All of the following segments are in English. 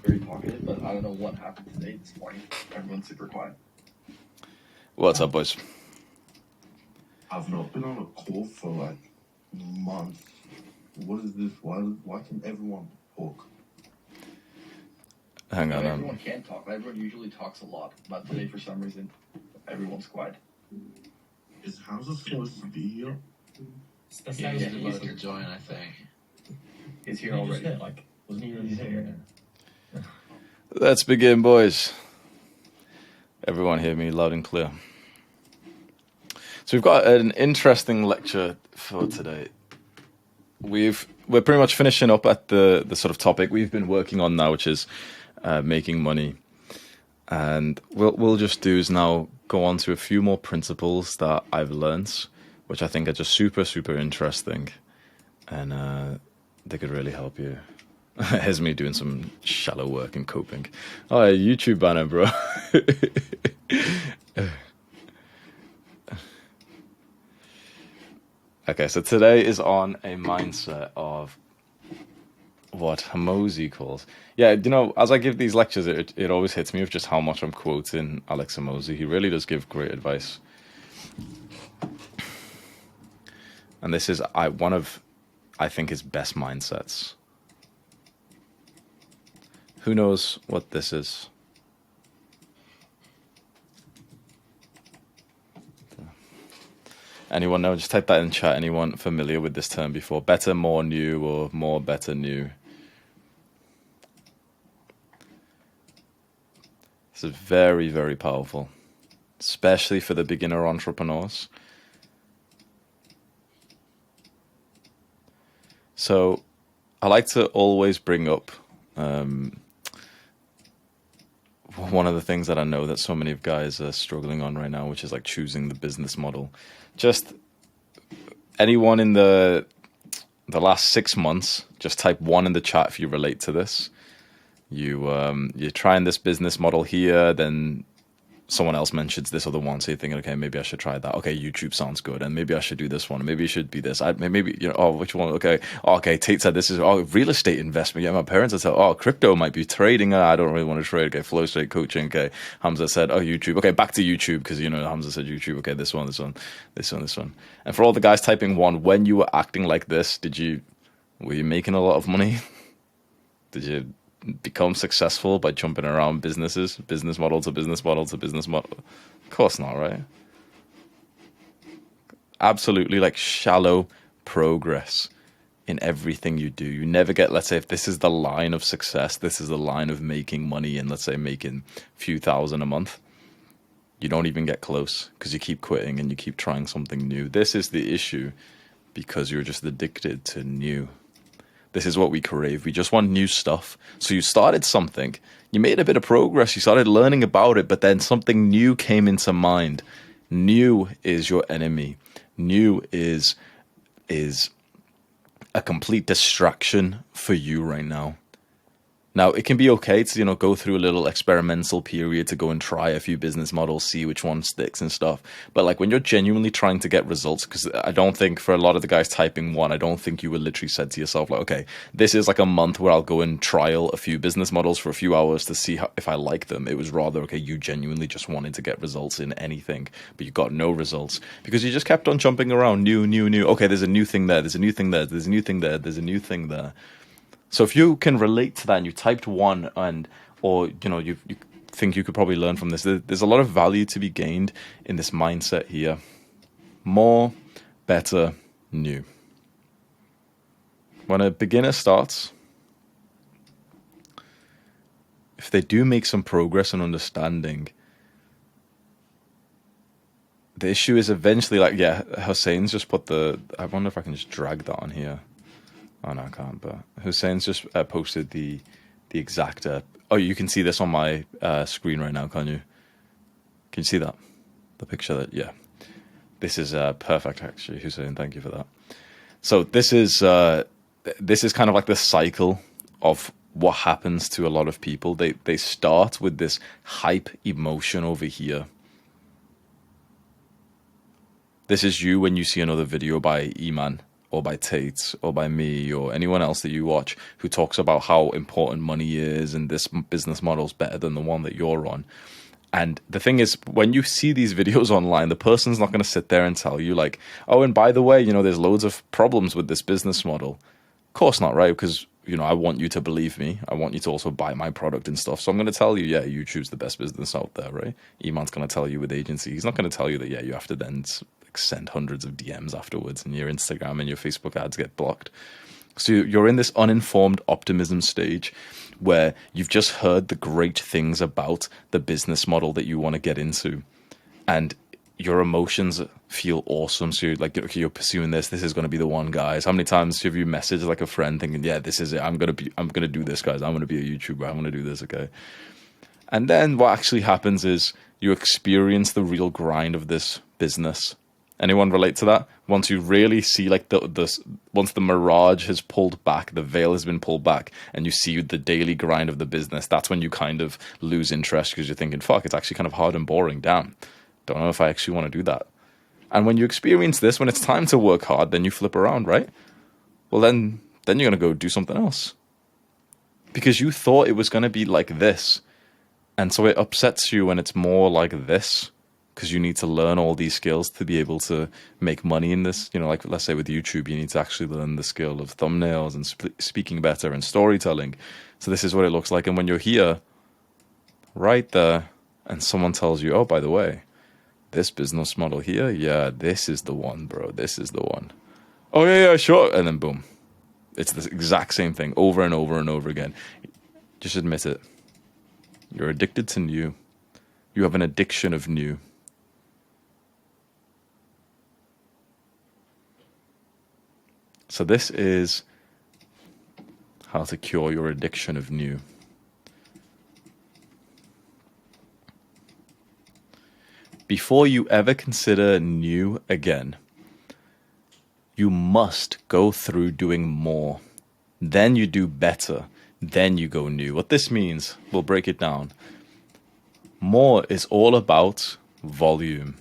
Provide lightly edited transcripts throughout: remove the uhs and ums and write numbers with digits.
very talkative, but I don't know what happened today, this morning. Everyone's super quiet. What's up, boys? I've not been on a call for like months. What is this? Why can everyone talk? Hang on. Everyone can talk, but everyone usually talks a lot. But today, for some reason, everyone's quiet. Is Hamza supposed to be here? Yeah, he's about to join, I think. He's here already. Wasn't he already here? Let's begin, boys. Everyone hear me loud and clear. So we've got an interesting lecture for today. We're pretty much finishing up at the sort of topic we've been working on now, which is making money. And we'll just do is now go on to a few more principles that I've learned, which I think are just super, super interesting. And they could really help you. Here's me doing some shallow work and coping. Oh, yeah, YouTube banner, bro. Okay, so today is on a mindset of what Hamosi calls. Yeah, you know, as I give these lectures, it always hits me of just how much I'm quoting Alex Hamosi. He really does give great advice. And this is one of, I think, his best mindsets. Who knows what this is? Anyone know? Just type that in chat. Anyone familiar with this term before? Better, more, new, or more, better, new? This is very, very powerful, especially for the beginner entrepreneurs. So I like to always bring up one of the things that I know that so many of guys are struggling on right now, which is like choosing the business model. Just anyone in the last 6 months, just type 1 in the chat if you relate to this. You're trying this business model here, then someone else mentions this other one, so you're thinking, okay, maybe I should try that. Okay, YouTube sounds good, and maybe I should do this one. Maybe it should be this. Maybe, you know, oh, which one? Okay, Tate said this is real estate investment. Yeah, my parents had said, crypto might be trading. I don't really want to trade. Okay, flow state coaching. Okay, Hamza said, YouTube. Okay, back to YouTube because you know Hamza said YouTube. Okay, this one. And for all the guys typing 1, when you were acting like this, were you making a lot of money? Did you become successful by jumping around business model to business model to business model? Of course not, right? Absolutely, like shallow progress in everything you do. You never get, let's say, if this is the line of success, this is the line of making money and let's say making a few thousand a month, you don't even get close because you keep quitting and you keep trying something new. This is the issue because you're just addicted to new. This is what we crave. We just want new stuff. So you started something, you made a bit of progress, you started learning about it, but then something new came into mind. New is your enemy. New is a complete distraction for you right now. Now, it can be okay to, you know, go through a little experimental period to go and try a few business models, see which one sticks and stuff. But like when you're genuinely trying to get results, because I don't think for a lot of the guys typing 1, I don't think you would literally said to yourself, like, okay, this is like a month where I'll go and trial a few business models for a few hours to see if I like them. It was rather, okay, you genuinely just wanted to get results in anything, but you got no results because you just kept on jumping around, new. Okay, there's a new thing there, there's a new thing there, there's a new thing there, there's a new thing there. So if you can relate to that and you typed 1 or you know you think you could probably learn from this, there's a lot of value to be gained in this mindset here. More, better, new. When a beginner starts, if they do make some progress and understanding, the issue is eventually, like, yeah, Hussein's just put I wonder if I can just drag that on here. Oh, no, I can't, but Hussein's just posted the exact... you can see this on my screen right now, can you? Can you see that? The picture yeah. This is perfect, actually, Hussein, thank you for that. So this is kind of like the cycle of what happens to a lot of people. They start with this hype emotion over here. This is you when you see another video by E-Man or by Tate or by me or anyone else that you watch who talks about how important money is and this business model is better than the one that you're on. And the thing is, when you see these videos online, the person's not going to sit there and tell you like, oh, and by the way, you know, there's loads of problems with this business model. Of course not, right? Because, you know, I want you to believe me. I want you to also buy my product and stuff. So I'm going to tell you, yeah, YouTube's the best business out there, right? Iman's going to tell you with agency. He's not going to tell you that, yeah, you have to then send hundreds of DMs afterwards and your Instagram and your Facebook ads get blocked. So you're in this uninformed optimism stage where you've just heard the great things about the business model that you want to get into. And your emotions feel awesome. So you're like, okay, you're pursuing this. This is going to be the one, guys. How many times have you messaged like a friend thinking, yeah, this is it. I'm going to do this, guys. I'm going to be a YouTuber. I'm going to do this. Okay. And then what actually happens is you experience the real grind of this business. Anyone relate to that? Once you really see like once the mirage has pulled back, the veil has been pulled back, and you see the daily grind of the business, that's when you kind of lose interest because you're thinking, fuck, it's actually kind of hard and boring. Damn, don't know if I actually want to do that. And when you experience this, when it's time to work hard, then you flip around, right? Well, then you're going to go do something else. Because you thought it was going to be like this. And so it upsets you when it's more like this. Because you need to learn all these skills to be able to make money in this. You know, like let's say with YouTube, you need to actually learn the skill of thumbnails and speaking better and storytelling. So this is what it looks like. And when you're here, right there, and someone tells you, oh, by the way, this business model here, yeah, this is the one, bro. This is the one. Oh, yeah, sure. And then boom. It's the exact same thing over and over and over again. Just admit it. You're addicted to new. You have an addiction of new. So this is how to cure your addiction of new. Before you ever consider new again, you must go through doing more. Then you do better. Then you go new. What this means, we'll break it down. More is all about volume.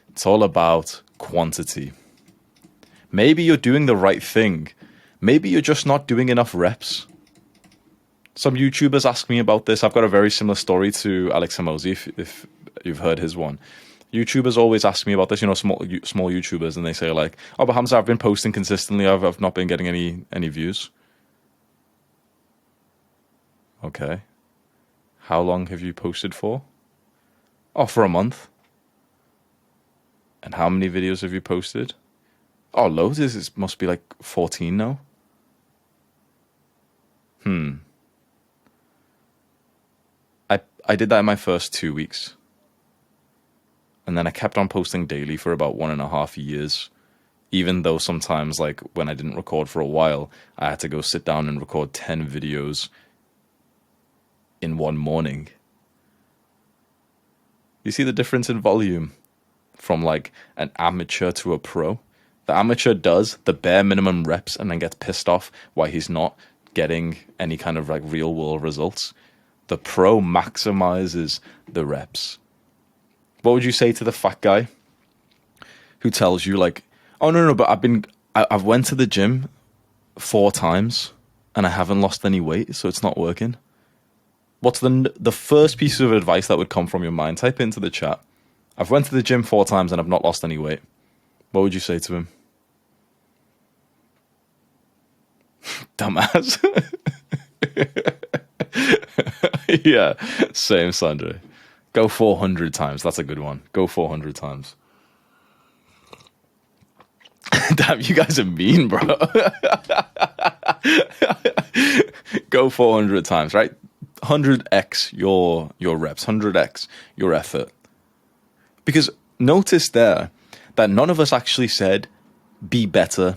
It's all about quantity. Maybe you're doing the right thing. Maybe you're just not doing enough reps. Some YouTubers ask me about this. I've got a very similar story to Alex Hamosi, if you've heard his one. YouTubers always ask me about this, you know, small YouTubers, and they say like, oh, but Hamza, I've been posting consistently. I've not been getting any views. Okay. How long have you posted for? Oh, for a month. And how many videos have you posted? Oh, loads. It must be like 14 now. I did that in my first 2 weeks. And then I kept on posting daily for about 1.5 years. Even though sometimes, like, when I didn't record for a while, I had to go sit down and record 10 videos in one morning. You see the difference in volume from, like, an amateur to a pro? The amateur does the bare minimum reps and then gets pissed off why he's not getting any kind of like real world results. The pro maximizes the reps. What would you say to the fat guy who tells you like, oh no, but I've went to the gym 4 times and I haven't lost any weight, so it's not working? What's the first piece of advice that would come from your mind? Type into the chat. I've went to the gym 4 times and I've not lost any weight. What would you say to him? Dumbass. Yeah, same, Sandra. Go 400 times. That's a good one. Go 400 times. Damn, you guys are mean, bro. Go 400 times, right? 100x your reps, 100x your effort. Because notice there that none of us actually said, be better.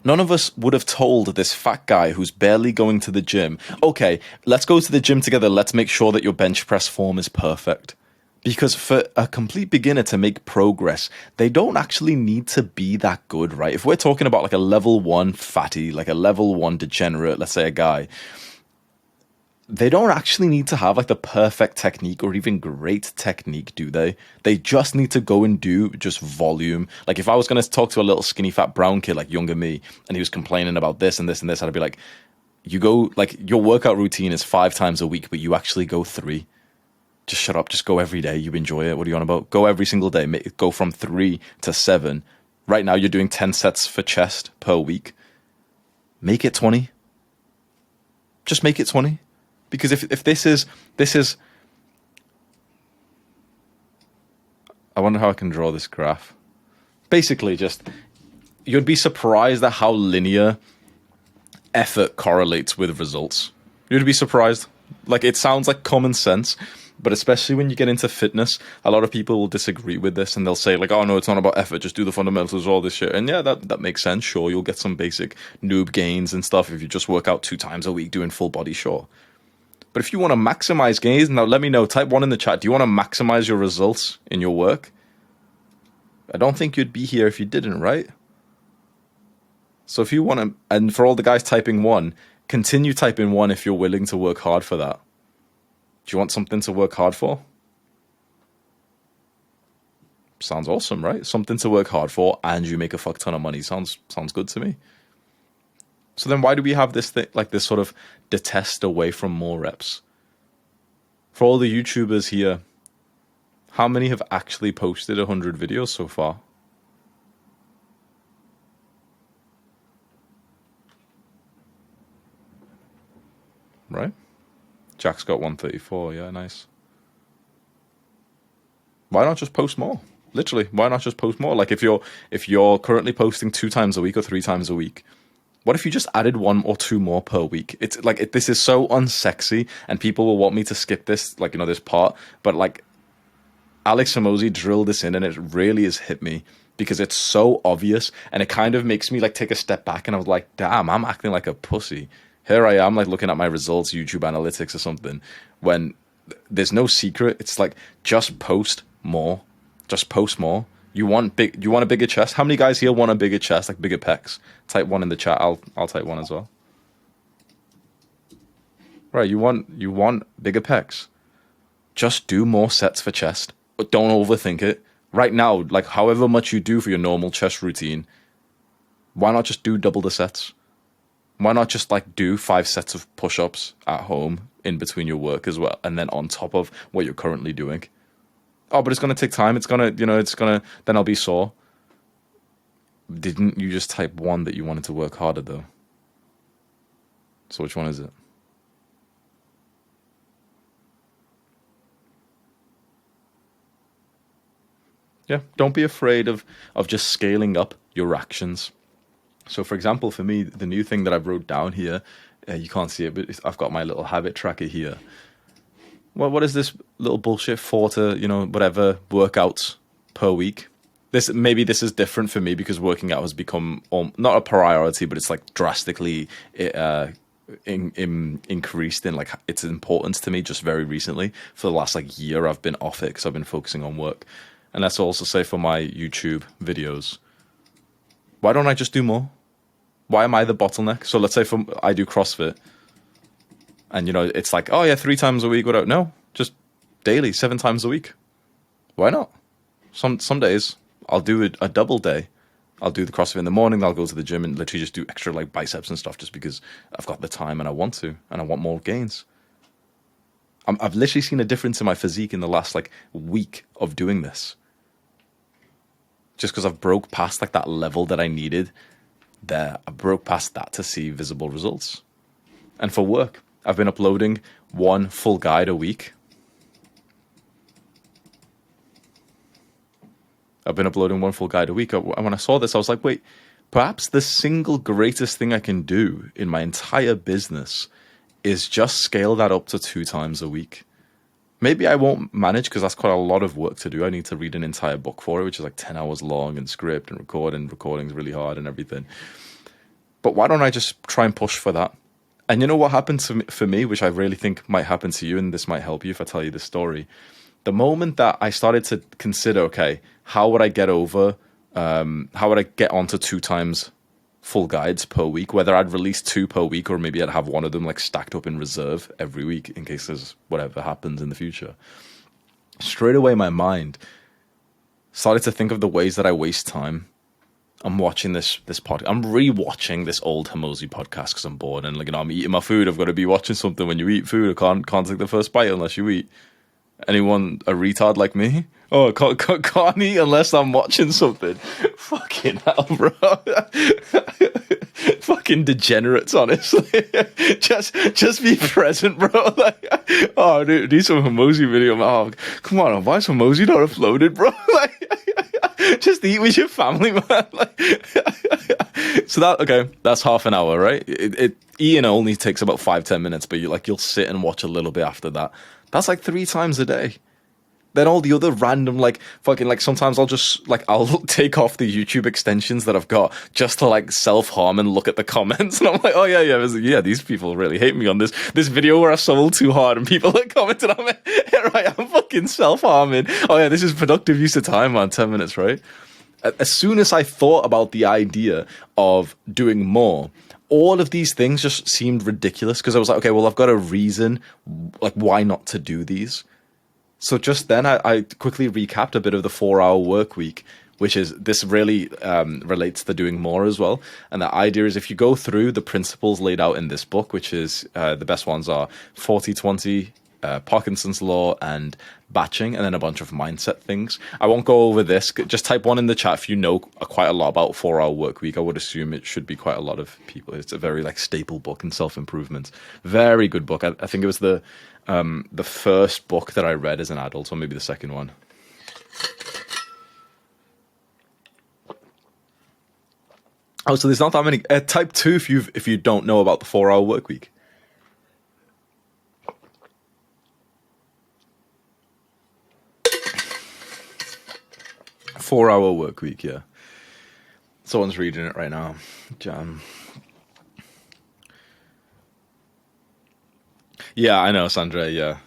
None of us would have told this fat guy who's barely going to the gym, okay, let's go to the gym together. Let's make sure that your bench press form is perfect. Because for a complete beginner to make progress, they don't actually need to be that good, right? If we're talking about like a level 1 fatty, like a level 1 degenerate, let's say a guy, they don't actually need to have like the perfect technique or even great technique, do they? They just need to go and do just volume. Like if I was going to talk to a little skinny fat brown kid like younger me and he was complaining about this and this and this, I'd be like, you go, like your workout routine is 5 times a week, but you actually go 3. Just shut up. Just go every day. You enjoy it. What are you on about? Go every single day. Go from 3 to 7. Right now you're doing 10 sets for chest per week. Make it 20. Just make it 20. Because if this is, I wonder how I can draw this graph. Basically, just, you'd be surprised at how linear effort correlates with results. You'd be surprised. Like, it sounds like common sense, but especially when you get into fitness, a lot of people will disagree with this and they'll say like, oh no, it's not about effort, just do the fundamentals, all this shit. And yeah, that makes sense. Sure, you'll get some basic noob gains and stuff if you just work out 2 times a week doing full body, sure. But if you want to maximize gains, now let me know, type 1 in the chat. Do you want to maximize your results in your work? I don't think you'd be here if you didn't, right? So if you want to, and for all the guys typing 1, continue typing 1 if you're willing to work hard for that. Do you want something to work hard for? Sounds awesome, right? Something to work hard for and you make a fuck ton of money. Sounds good to me. So then why do we have this thing, like this sort of detest away from more reps? For all the YouTubers here, how many have actually posted 100 videos so far? Right? Jack's got 134, yeah, nice. Why not just post more? Literally, why not just post more? Like if you're currently posting 2 times a week or 3 times a week, what if you just added 1 or 2 more per week? It's like, this is so unsexy and people will want me to skip this, like, you know, this part. But like Alex Hormozi drilled this in and it really has hit me because it's so obvious and it kind of makes me like take a step back and I was like, damn, I'm acting like a pussy. Here I am like looking at my results, YouTube analytics or something, when there's no secret. It's like, just post more. Just post more. You want a bigger chest? How many guys here want a bigger chest, like bigger pecs? Type 1 in the chat. I'll type 1 as well. Right, you want bigger pecs. Just do more sets for chest. But don't overthink it. Right now, like however much you do for your normal chest routine, why not just do double the sets? Why not just like do 5 sets of push-ups at home in between your work as well, and then on top of what you're currently doing? Oh, but it's going to take time. It's going to, then I'll be sore. Didn't you just type 1 that you wanted to work harder though? So which one is it? Yeah, don't be afraid of just scaling up your actions. So for example, for me, the new thing that I've wrote down here, you can't see it, but I've got my little habit tracker here. Well, what is this little bullshit 4 to, whatever workouts per week? Maybe this is different for me because working out has become not a priority, but it's like drastically increased in like its importance to me just very recently. For the last like year, I've been off it because I've been focusing on work. And let's also say for my YouTube videos, why don't I just do more? Why am I the bottleneck? So let's say I do CrossFit. And, it's like, oh, yeah, 3 times a week. Whatever. No, just daily, 7 times a week. Why not? Some days I'll do a double day. I'll do the CrossFit in the morning. I'll go to the gym and literally just do extra like biceps and stuff just because I've got the time and I want to. And I want more gains. I've literally seen a difference in my physique in the last like week of doing this. Just because I've broke past like that level that I needed there. I broke past that to see visible results. And for work, I've been uploading 1 full guide a week. And when I saw this, I was like, wait, perhaps the single greatest thing I can do in my entire business is just scale that up to 2 times a week. Maybe I won't manage because that's quite a lot of work to do. I need to read an entire book for it, which is like 10 hours long and script and record, and recording's really hard and everything. But why don't I just try and push for that? And you know what happened for me, which I really think might happen to you, and this might help you if I tell you this story. The moment that I started to consider, okay, how would I get onto 2 times full guides per week, whether I'd release 2 per week or maybe I'd have one of them like stacked up in reserve every week in case there's whatever happens in the future. Straight away my mind started to think of the ways that I waste time. I'm watching this podcast. I'm re-watching this old Hermosi podcast because I'm bored and, like, you know, I'm eating my food. I've got to be watching something. When you eat food, I can't take the first bite unless you eat. Anyone a retard like me? Oh, I can't eat unless I'm watching something. Fucking hell, bro. Fucking degenerates, honestly. just be present, bro. Like, oh, dude, need some Hermosi video. Oh, come on, why is Hermosi not uploaded, bro? Like, just eat with your family, man. Like, so that's half an hour, right? Eating only takes about 5-10 minutes, but you'll sit and watch a little bit after that. That's like 3 times a day. Then all the other random, like, fucking, like, sometimes I'll take off the YouTube extensions that I've got just to, like, self-harm and look at the comments. And I'm like, oh, yeah, these people really hate me on this video where I sold too hard and people are commenting on it. Here I am fucking self-harming. Oh, yeah, this is productive use of time, man. 10 minutes, right? As soon as I thought about the idea of doing more, all of these things just seemed ridiculous because I was like, okay, well, I've got a reason, like, why not to do these? So just then I quickly recapped a bit of the 4-hour work week, which is, this really relates to doing more as well. And the idea is, if you go through the principles laid out in this book, which is the best ones are 40-20, Parkinson's law, and batching, and then a bunch of mindset things. I won't go over this. Just type one in the chat if you know quite a lot about 4-hour work week. I would assume it should be quite a lot of people. It's a very, like, staple book in self-improvement. Very good book. I think it was the first book that I read as an adult, or maybe the second one. Oh, so there's not that many. Type 2 if you don't know about the 4-hour work week. Four-hour work week, yeah. Someone's reading it right now. Jan. Yeah, I know, Sandra, yeah.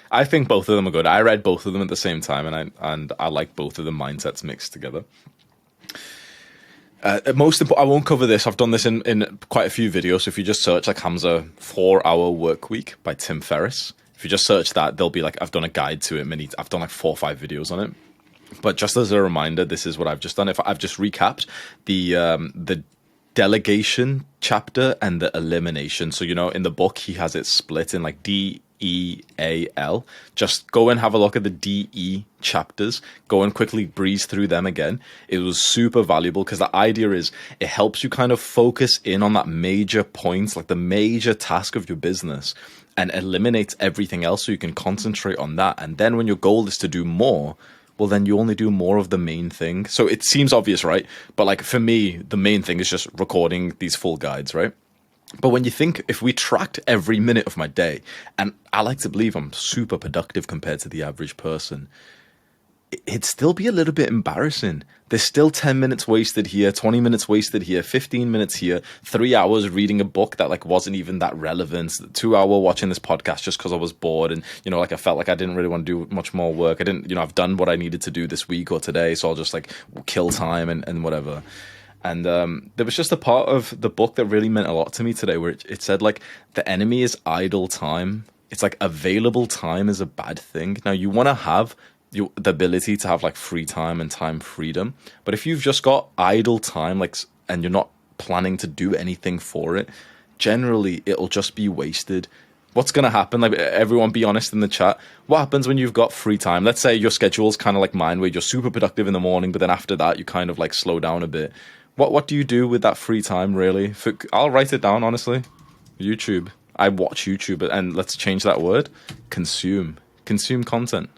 I think both of them are good. I read both of them at the same time, and I like both of the mindsets mixed together. I won't cover this. I've done this in quite a few videos. So if you just search, like, Hamza 4-hour work week by Tim Ferriss, if you just search that, there'll be, like, I've done a guide to it. I've done like 4 or 5 videos on it. But just as a reminder, this is what I've just done. If I've just recapped the delegation chapter and the elimination. So, you know, in the book, he has it split in like DEAL. Just go and have a look at the DE chapters. Go and quickly breeze through them again. It was super valuable because the idea is it helps you kind of focus in on that major point, like the major task of your business, and eliminates everything else so you can concentrate on that. And then when your goal is to do more, well, then you only do more of the main thing. So it seems obvious, right? But, like, for me, the main thing is just recording these full guides, right? But when you think, if we tracked every minute of my day, and I like to believe I'm super productive compared to the average person, it'd still be a little bit embarrassing. There's still 10 minutes wasted here, 20 minutes wasted here, 15 minutes here, 3 hours reading a book that, like, wasn't even that relevant, 2 hour watching this podcast just because I was bored and, you know, like, I felt like I didn't really want to do much more work. I didn't, you know, I've done what I needed to do this week or today, so I'll just, like, kill time and whatever. And there was just a part of the book that really meant a lot to me today where it said, like, the enemy is idle time. It's like available time is a bad thing. Now, you want to have the ability to have, like, free time and time freedom. But if you've just got idle time, like, and you're not planning to do anything for it, generally it'll just be wasted. What's going to happen? Like, everyone be honest in the chat. What happens when you've got free time? Let's say your schedule's kind of like mine, where you're super productive in the morning, but then after that you kind of, like, slow down a bit. What do you do with that free time, really? I'll write it down, honestly. YouTube. I watch YouTube, and let's change that word. Consume content.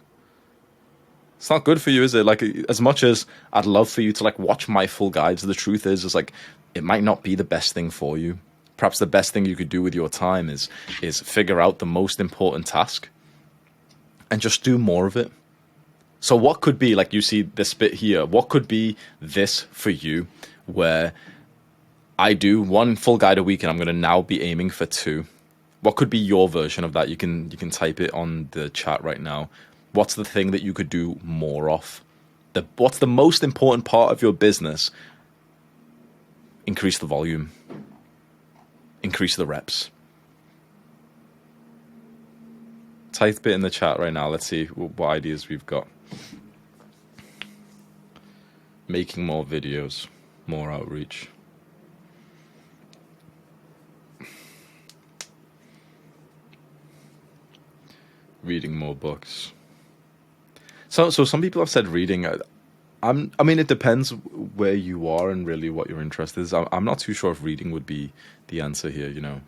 It's not good for you, is it? Like, as much as I'd love for you to, like, watch my full guides, the truth is like, it might not be the best thing for you. Perhaps the best thing you could do with your time is figure out the most important task and just do more of it. So what could be, like, you see this bit here, what could be this for you, where I do 1 full guide a week and I'm going to now be aiming for 2? What could be your version of that? You can type it on the chat right now. What's the thing that you could do more of? What's the most important part of your business increase the volume, increase the reps. Type it in the chat right now. Let's see what ideas we've got. Making more videos, more outreach. Reading more books. So some people have said reading. I mean, it depends where you are and really what your interest is. I'm not too sure if reading would be the answer here, you know.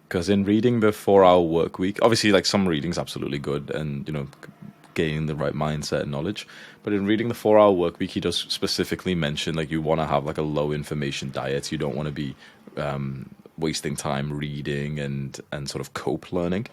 Because in reading the 4-hour work week, obviously, like, some reading's absolutely good and, you know, gaining the right mindset and knowledge. But in reading the 4-hour work week, he does specifically mention, like, you want to have, like, a low information diet. You don't want to be wasting time reading and sort of cope learning.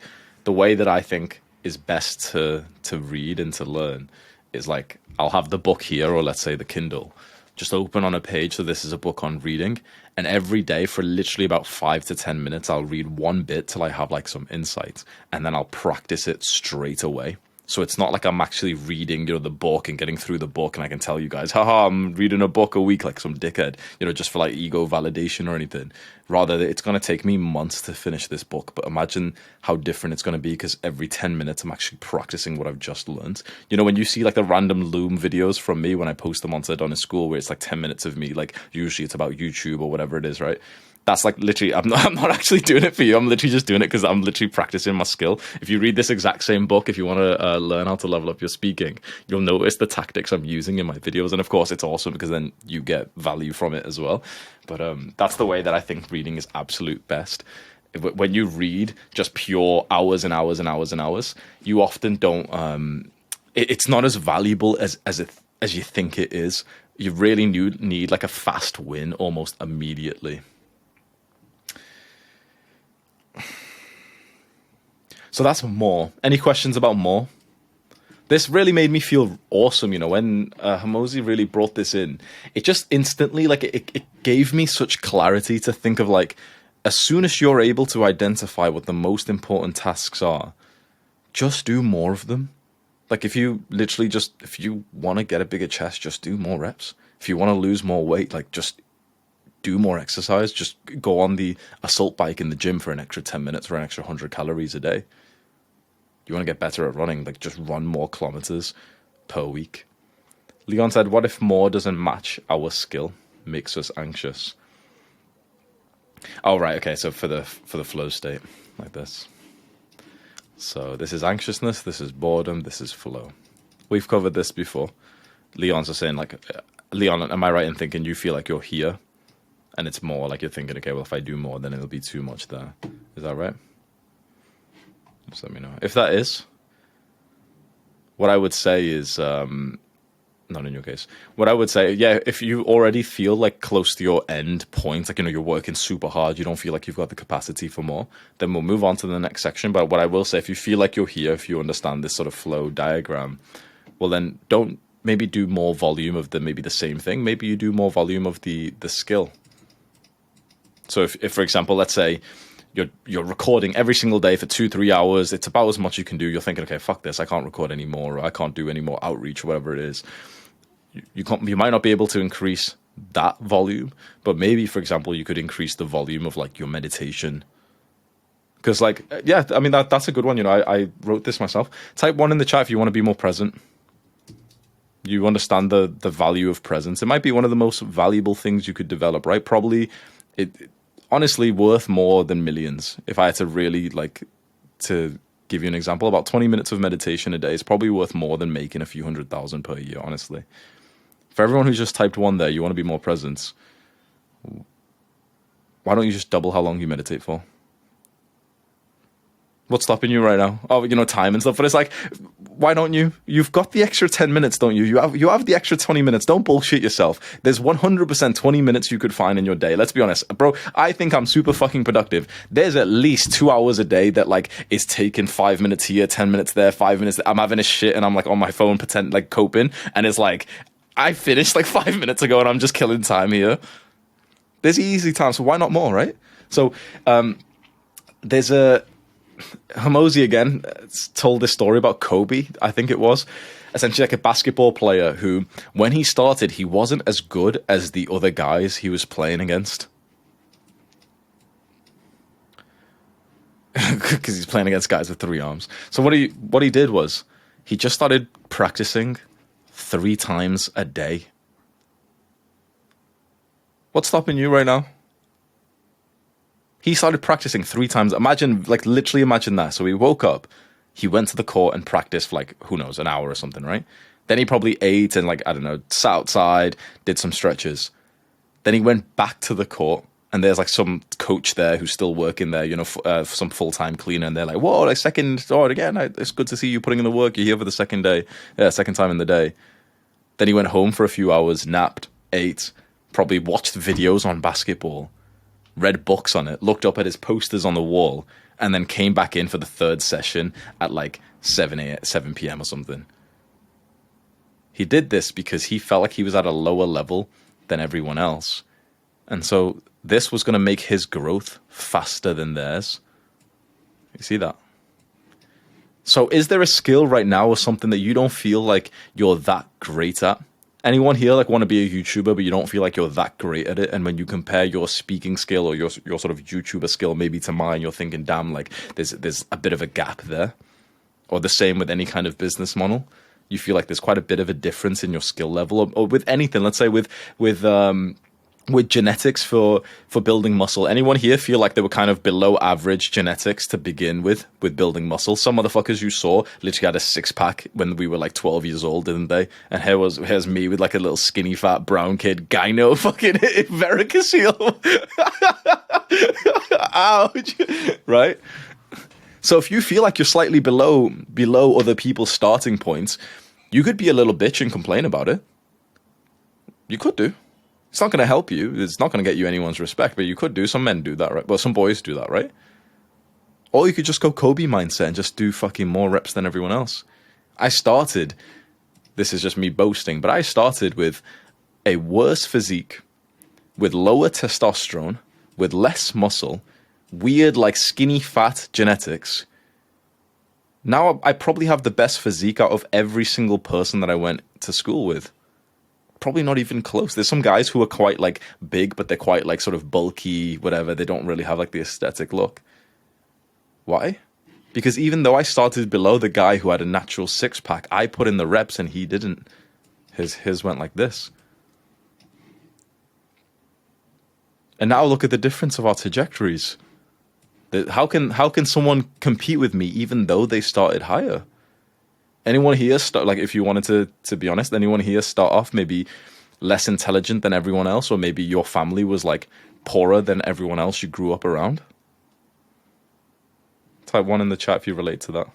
The way that I think is best to read and to learn is, like, I'll have the book here, or let's say the Kindle, just open on a page. So this is a book on reading. And every day for literally about 5 to 10 minutes, I'll read one bit till I have, like, some insight. And then I'll practice it straight away. So it's not like I'm actually reading, you know, the book and getting through the book and I can tell you guys, haha, I'm reading a book a week like some dickhead, you know, just for, like, ego validation or anything. Rather, it's going to take me months to finish this book. But imagine how different it's going to be, because every 10 minutes I'm actually practicing what I've just learned. You know, when you see, like, the random Loom videos from me when I post them onto Adonis School, where it's like 10 minutes of me, like, usually it's about YouTube or whatever it is, right? That's, like, literally, I'm not actually doing it for you. I'm literally just doing it because I'm literally practicing my skill. If you read this exact same book, if you want to learn how to level up your speaking, you'll notice the tactics I'm using in my videos. And of course, it's awesome because then you get value from it as well. But that's the way that I think reading is absolute best. When you read just pure hours and hours and hours and hours, you often don't. It's not as valuable as you think it is. You really need like a fast win almost immediately. So that's more. Any questions about more? This really made me feel awesome, you know, when Hamosi really brought this in. It just instantly, like, it gave me such clarity to think of, like, as soon as you're able to identify what the most important tasks are, just do more of them. Like, if you want to get a bigger chest, just do more reps. If you want to lose more weight, like, just do more exercise. Just go on the assault bike in the gym for an extra 10 minutes or an extra 100 calories a day. You want to get better at running, like, just run more kilometers per week. Leon said, what if more doesn't match our skill? Makes us anxious. Oh, right. Okay. So for the flow state, like this. So this is anxiousness. This is boredom. This is flow. We've covered this before. Leon's just saying, like, Leon, am I right in thinking you feel like you're here? And it's more like you're thinking, okay, well, if I do more, then it'll be too much there. Is that right? Just let me know. If that is, what I would say is, not in your case, what I would say, yeah, if you already feel like close to your end point, like, you know, you're working super hard, you don't feel like you've got the capacity for more, then we'll move on to the next section. But what I will say, if you feel like you're here, if you understand this sort of flow diagram, well, then don't maybe do more volume of maybe the same thing. Maybe you do more volume of the skill. So if for example, let's say you're recording every single day for 2-3 hours, it's about as much you can do. You're thinking, okay, fuck this, I can't record anymore, or I can't do any more outreach, or whatever it is. You might not be able to increase that volume, but maybe, for example, you could increase the volume of, like, your meditation. Because, like, yeah, I mean, that's a good one. You know, I wrote this myself. Type 1 in the chat if you want to be more present. You understand the value of presence. It might be one of the most valuable things you could develop, right? Probably it honestly worth more than millions. If I had to really, like, to give you an example, about 20 minutes of meditation a day is probably worth more than making a few 100,000 per year, honestly. For everyone who's just typed 1 there, you want to be more present. Why don't you just double how long you meditate for? What's stopping you right now? Oh, you know, time and stuff. But it's like, why don't you? You've got the extra 10 minutes, don't you? You have the extra 20 minutes. Don't bullshit yourself. There's 100% 20 minutes you could find in your day. Let's be honest. Bro, I think I'm super fucking productive. There's at least 2 hours a day that, like, is taking 5 minutes here, 10 minutes there, 5 minutes there. I'm having a shit and I'm, like, on my phone, like, coping. And it's like, I finished, like, 5 minutes ago and I'm just killing time here. There's easy time, so why not more, right? So, there's a... Hamosi again told this story about Kobe, I think it was, essentially like a basketball player who, when he started, he wasn't as good as the other guys he was playing against. Because he's playing against guys with 3 arms. So what he did was he just started practicing 3 times a day. What's stopping you right now? He started practicing 3 times. Imagine, like, literally imagine that. So he woke up, he went to the court and practiced for, like, who knows, an hour or something, right? Then he probably ate and, like, I don't know, sat outside, did some stretches. Then he went back to the court, and there's, like, some coach there who's still working there, you know, some full-time cleaner, and they're like, whoa, like, it's good to see you putting in the work. You're here for the second time in the day. Then he went home for a few hours, napped, ate, probably watched videos on basketball, read books on it, looked up at his posters on the wall, and then came back in for the 3rd session at like 7 p.m. or something. He did this because he felt like he was at a lower level than everyone else. And so this was going to make his growth faster than theirs. You see that? So is there a skill right now or something that you don't feel like you're that great at? Anyone here like want to be a YouTuber, but you don't feel like you're that great at it? And when you compare your speaking skill or your sort of YouTuber skill maybe to mine, you're thinking, damn, like there's a bit of a gap there. Or the same with any kind of business model. You feel like there's quite a bit of a difference in your skill level, or with anything. Let's say with genetics for building muscle. Anyone here feel like they were kind of below average genetics to begin with building muscle? Some motherfuckers you saw literally had a 6-pack when we were like 12 years old, didn't they? And here's me with like a little skinny fat brown kid gyno fucking varicocele. Ouch. Right? So if you feel like you're slightly below other people's starting points, you could be a little bitch and complain about it. You could do. It's not going to help you. It's not going to get you anyone's respect, but you could do. Some men do that, right? Well, some boys do that, right? Or you could just go Kobe mindset and just do fucking more reps than everyone else. This is just me boasting, but I started with a worse physique, with lower testosterone, with less muscle, weird like skinny fat genetics. Now I probably have the best physique out of every single person that I went to school with. Probably not even close. There's some guys who are quite like big, but they're quite like sort of bulky, whatever. They don't really have like the aesthetic look. Why? Because even though I started below the guy who had a natural 6-pack, I put in the reps and he didn't. His went like this. And now look at the difference of our trajectories. How can someone compete with me even though they started higher? Anyone here like if you wanted to be honest, anyone here start off maybe less intelligent than everyone else, or maybe your family was like poorer than everyone else you grew up around? Type 1 in the chat if you relate to that.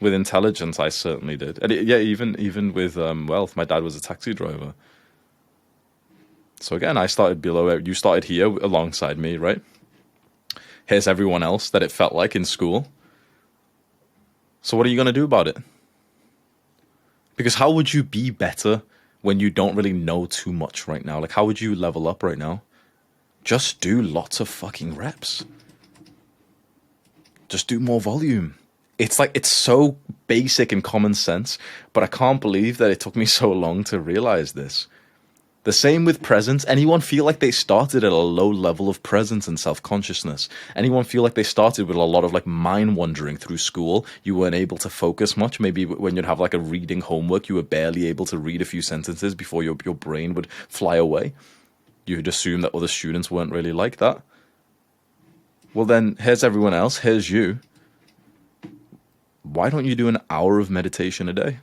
With intelligence, I certainly did. And yeah, even with wealth, my dad was a taxi driver. So again, I started below. You started here alongside me, right? Here's everyone else that it felt like in school. So what are you going to do about it? Because how would you be better when you don't really know too much right now? Like, how would you level up right now? Just do lots of fucking reps. Just do more volume. It's like, it's so basic and common sense, but I can't believe that it took me so long to realize this. The same with presence. Anyone feel like they started at a low level of presence and self-consciousness? Anyone feel like they started with a lot of like mind wandering through school? You weren't able to focus much. Maybe when you'd have like a reading homework, you were barely able to read a few sentences before your brain would fly away. You'd assume that other students weren't really like that. Well then, here's everyone else. Here's you. Why don't you do an hour of meditation a day?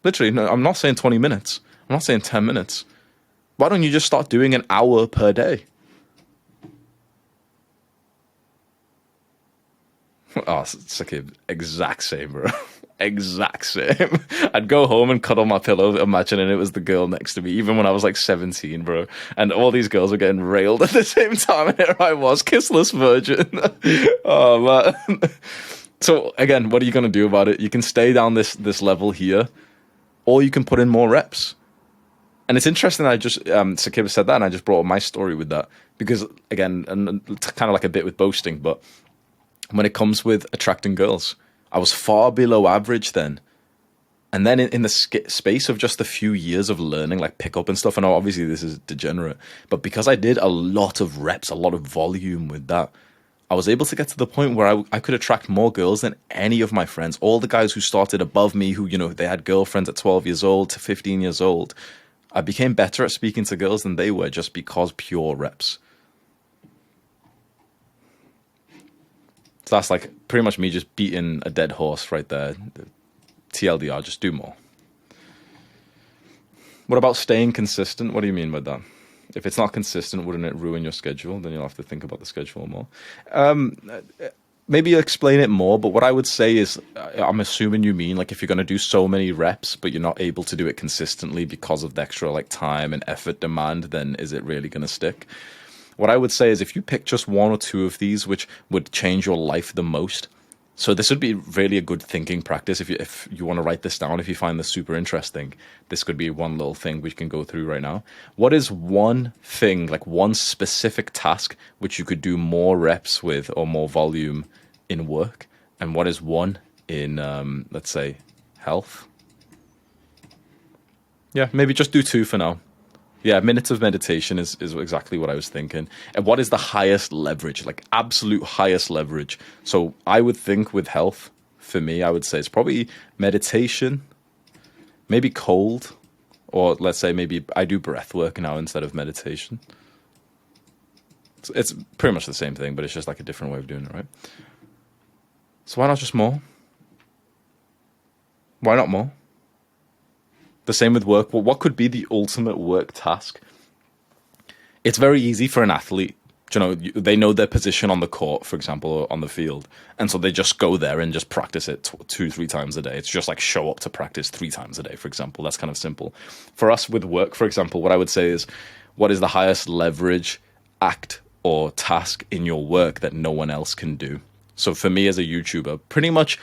Literally, no, I'm not saying 20 minutes. I'm not saying 10 minutes. Why don't you just start doing an hour per day? Oh, it's like an exact same, bro. Exact same. I'd go home and cuddle my pillow, imagining it was the girl next to me, even when I was like 17, bro. And all these girls were getting railed at the same time, and here I was, kissless virgin. Oh, man. So, again, what are you going to do about it? You can stay down this level here, or you can put in more reps. And it's interesting that I just, Sakib said that, and I just brought up my story with that. Because, again, and kind of like a bit with boasting, but when it comes with attracting girls, I was far below average then. And then in the space of just a few years of learning, like pickup and stuff, and obviously this is degenerate, but because I did a lot of reps, a lot of volume with that, I was able to get to the point where I could attract more girls than any of my friends. All the guys who started above me, who, you know, they had girlfriends at 12 years old to 15 years old. I became better at speaking to girls than they were just because pure reps. So that's like pretty much me just beating a dead horse right there. TLDR, just do more. What about staying consistent? What do you mean by that? If it's not consistent, wouldn't it ruin your schedule? Then you'll have to think about the schedule more. Maybe explain it more, but what I would say is, I'm assuming you mean like if you're going to do so many reps, but you're not able to do it consistently because of the extra like time and effort demand, then is it really going to stick? What I would say is if you pick just one or two of these, which would change your life the most. So this would be really a good thinking practice. If you want to write this down, if you find this super interesting, this could be one little thing we can go through right now. What is one thing, like one specific task, which you could do more reps with or more volume in work? And what is one in, let's say, health? Yeah, maybe just do two for now. Yeah, minutes of meditation is exactly what I was thinking. And what is the highest leverage, like absolute highest leverage? So I would think with health, for me, I would say it's probably meditation, maybe cold, or let's say maybe I do breath work now instead of meditation. It's pretty much the same thing, but it's just like a different way of doing it, right? So why not just more? Why not more? The same with work. Well, what could be the ultimate work task? It's very easy for an athlete. You know, they know their position on the court, for example, or on the field. And so they just go there and just practice it 2-3 times a day. It's just like show up to practice 3 times a day, for example. That's kind of simple. For us with work, for example, what I would say is, what is the highest leverage act or task in your work that no one else can do? So for me as a YouTuber, pretty much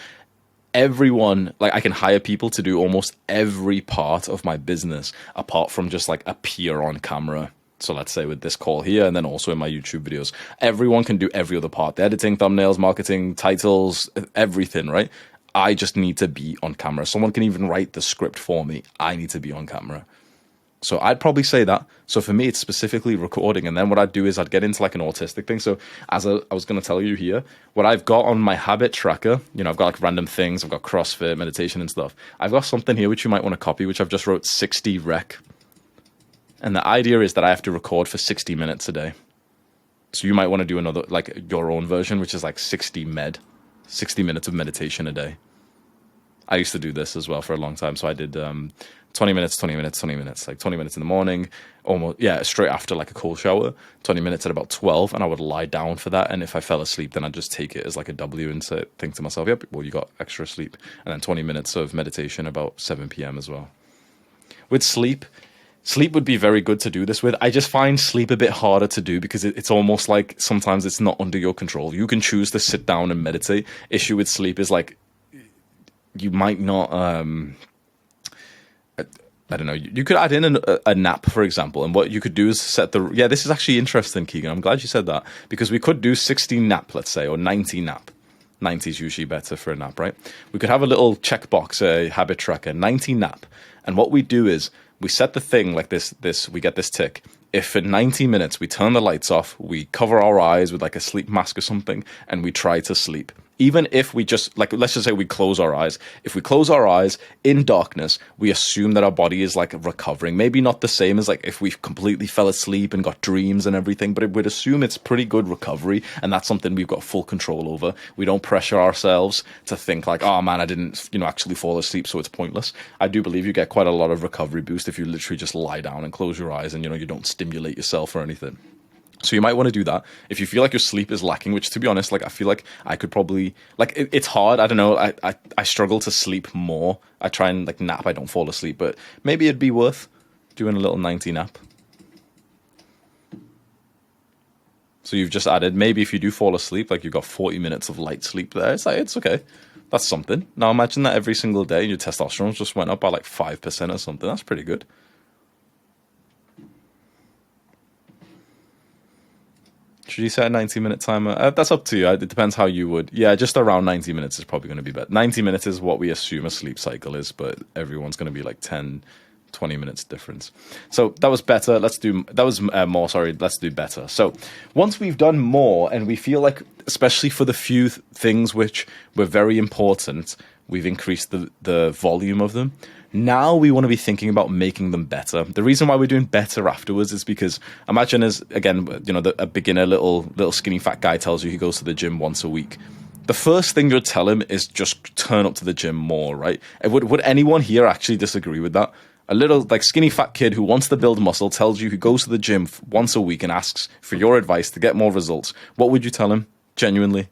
everyone, like I can hire people to do almost every part of my business apart from just like appear on camera. So let's say with this call here and then also in my YouTube videos, everyone can do every other part, the editing, thumbnails, marketing, titles, everything, right? I just need to be on camera. Someone can even write the script for me. I need to be on camera. So I'd probably say that. So for me, it's specifically recording. And then what I'd do is I'd get into like an autistic thing. So as I was going to tell you here, what I've got on my habit tracker, you know, I've got like random things. I've got CrossFit, meditation and stuff. I've got something here which you might want to copy, which I've just wrote 60 rec. And the idea is that I have to record for 60 minutes a day. So you might want to do another, like your own version, which is like 60 minutes of meditation a day. I used to do this as well for a long time. So I did 20 minutes, 20 minutes, 20 minutes, like 20 minutes in the morning, almost, yeah, straight after like a cold shower, 20 minutes at about 12, and I would lie down for that. And if I fell asleep, then I'd just take it as like a W and think to myself, yep, well, you got extra sleep. And then 20 minutes of meditation about 7 p.m. as well. With sleep would be very good to do this with. I just find sleep a bit harder to do because it's almost like sometimes it's not under your control. You can choose to sit down and meditate. Issue with sleep is like, you might not, I don't know, you could add in a nap, for example, and what you could do is set yeah, this is actually interesting, Keegan. I'm glad you said that, because we could do 60 nap, let's say, or 90 nap. 90 is usually better for a nap, right? We could have a little checkbox, a habit tracker, 90 nap. And what we do is we set the thing like this, we get this tick. If for 90 minutes we turn the lights off, we cover our eyes with like a sleep mask or something, and we try to sleep. Even if we just, like, let's just say we close our eyes. If we close our eyes in darkness, we assume that our body is like recovering. Maybe not the same as like if we completely fell asleep and got dreams and everything, but it would assume it's pretty good recovery. And that's something we've got full control over. We don't pressure ourselves to think like, oh man, I didn't, actually fall asleep, so it's pointless. I do believe you get quite a lot of recovery boost if you literally just lie down and close your eyes and, you don't stimulate yourself or anything. So you might want to do that. If you feel like your sleep is lacking, which to be honest, like I feel like I could probably, like it's hard. I don't know. I struggle to sleep more. I try and like nap. I don't fall asleep, but maybe it'd be worth doing a little 90 nap. So you've just added, maybe if you do fall asleep, like you've got 40 minutes of light sleep there. It's like, it's okay. That's something. Now imagine that every single day your testosterone just went up by like 5% or something. That's pretty good. Should you set a 90-minute timer? That's up to you. It depends how you would. Yeah, just around 90 minutes is probably going to be better. 90 minutes is what we assume a sleep cycle is, but everyone's going to be like 10, 20 minutes difference. So that was better. Let's do more. Sorry, let's do better. So once we've done more and we feel like, especially for the few things which were very important, we've increased the volume of them. Now we want to be thinking about making them better. The reason why we're doing better afterwards is because imagine as, again, a beginner little skinny fat guy tells you he goes to the gym once a week. The first thing you'll tell him is just turn up to the gym more, right? Would anyone here actually disagree with that? A little like skinny fat kid who wants to build muscle tells you he goes to the gym once a week and asks for your advice to get more results. What would you tell him? Genuinely?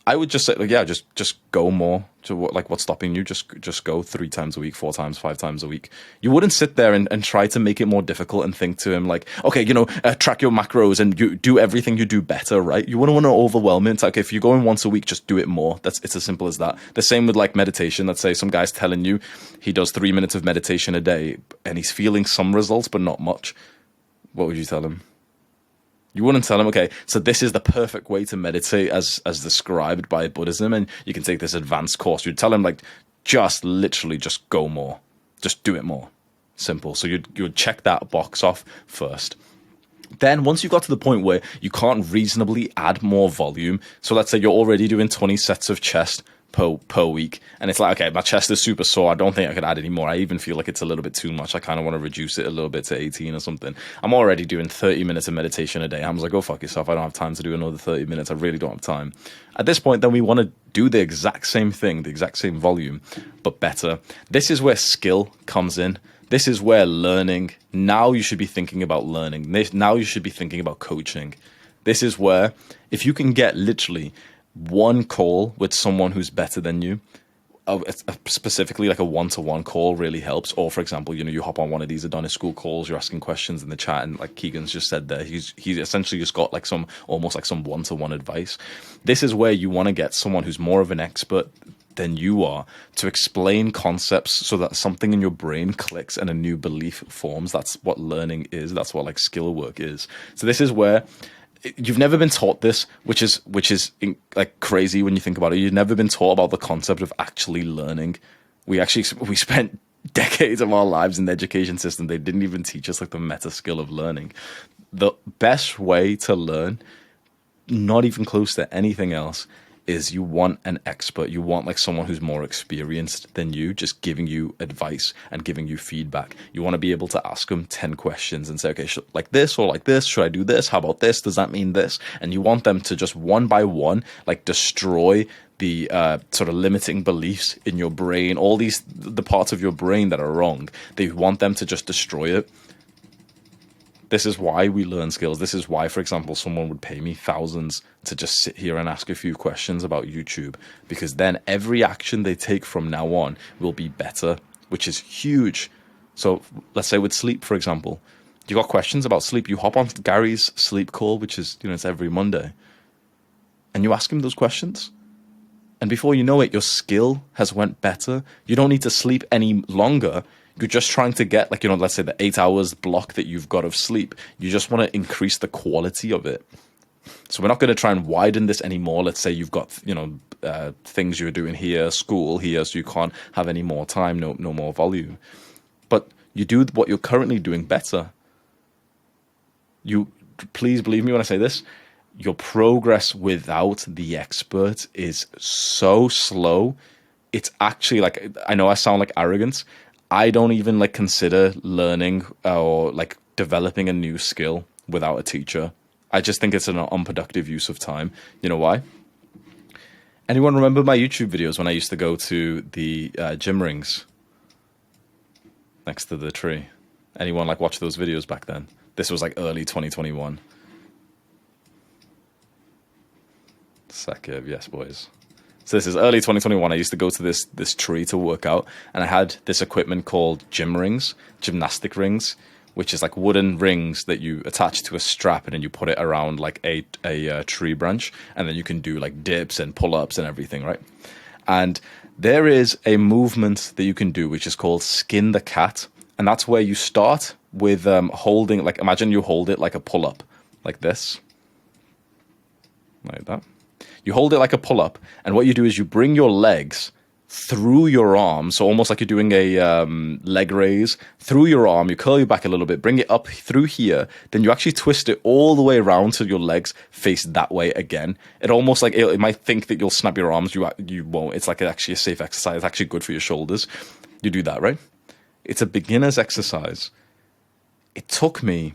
I would just say, like, yeah, just go more. To what's stopping you? Just go 3 times a week, 4 times, 5 times a week. You wouldn't sit there and try to make it more difficult and think to him like, okay, track your macros and you do everything you do better, right? You wouldn't want to overwhelm him. It's like, if you're going once a week, just do it more. It's as simple as that. The same with like meditation. Let's say some guy's telling you he does 3 minutes of meditation a day and he's feeling some results, but not much. What would you tell him? You wouldn't tell him, okay, so this is the perfect way to meditate as described by Buddhism, and you can take this advanced course. You'd tell him, like, just literally just go more. Just do it more. Simple. So you'd check that box off first. Then once you got to the point where you can't reasonably add more volume, so let's say you're already doing 20 sets of chest per week, and it's like, okay, my chest is super sore, I don't think I could add any more. I even feel like it's a little bit too much. I kind of want to reduce it a little bit to 18 or something. I'm already doing 30 minutes of meditation a day. I'm like, go fuck yourself, I don't have time to do another 30 minutes. I really don't have time. At this point, then we want to do the exact same thing, the exact same volume, but better. This is where skill comes in. This is where learning, now you should be thinking about learning. Now you should be thinking about coaching. This is where, if you can get literally one call with someone who's better than you, specifically like a one-to-one call really helps. Or for example, you hop on one of these Adonis school calls, you're asking questions in the chat, and like Keegan's just said there, he's essentially just got like almost like some one-to-one advice. This is where you want to get someone who's more of an expert than you are to explain concepts so that something in your brain clicks and a new belief forms. That's what learning is. That's what like skill work is. So this is where you've never been taught this, which is like crazy when you think about it. You've never been taught about the concept of actually learning. We spent decades of our lives in the education system. They didn't even teach us like the meta skill of learning. The best way to learn, not even close to anything else, is you want an expert. You want like someone who's more experienced than you, just giving you advice and giving you feedback. You want to be able to ask them 10 questions and say, okay, like this or like this, should I do this? How about this? Does that mean this? And you want them to just one by one, like destroy the sort of limiting beliefs in your brain, all the parts of your brain that are wrong. They want them to just destroy it. This is why we learn skills. This is why, for example, someone would pay me thousands to just sit here and ask a few questions about YouTube, because then every action they take from now on will be better, which is huge. So let's say with sleep, for example, you got questions about sleep. You hop on Gary's sleep call, which is, it's every Monday, and you ask him those questions. And before you know it, your skill has went better. You don't need to sleep any longer. You're just trying to get, like, let's say the 8 hours block that you've got of sleep. You just want to increase the quality of it. So we're not going to try and widen this anymore. Let's say you've got, things you're doing here, school here, so you can't have any more time, no more volume. But you do what you're currently doing better. Please believe me when I say this, your progress without the expert is so slow. It's actually like, I know I sound like arrogant. I don't even like consider learning or like developing a new skill without a teacher. I just think it's an unproductive use of time. You know why? Anyone remember my YouTube videos when I used to go to the gym rings next to the tree? Anyone like watch those videos back then? This was like early 2021. Sakib, yes, boys. So this is early 2021. I used to go to this tree to work out, and I had this equipment called gym rings, gymnastic rings, which is like wooden rings that you attach to a strap, and then you put it around like a tree branch, and then you can do like dips and pull-ups and everything, right? And there is a movement that you can do which is called skin the cat, and that's where you start with holding, like imagine you hold it like a pull-up, like this. like that. You hold it like a pull-up, and what you do is you bring your legs through your arm, so almost like you're doing a leg raise through your arm. You curl your back a little bit, bring it up through here, then you actually twist it all the way around so your legs face that way again. It almost like it might think that you'll snap your arms. You won't. It's like actually a safe exercise. It's actually good for your shoulders. You do that, right? It's a beginner's exercise. It took me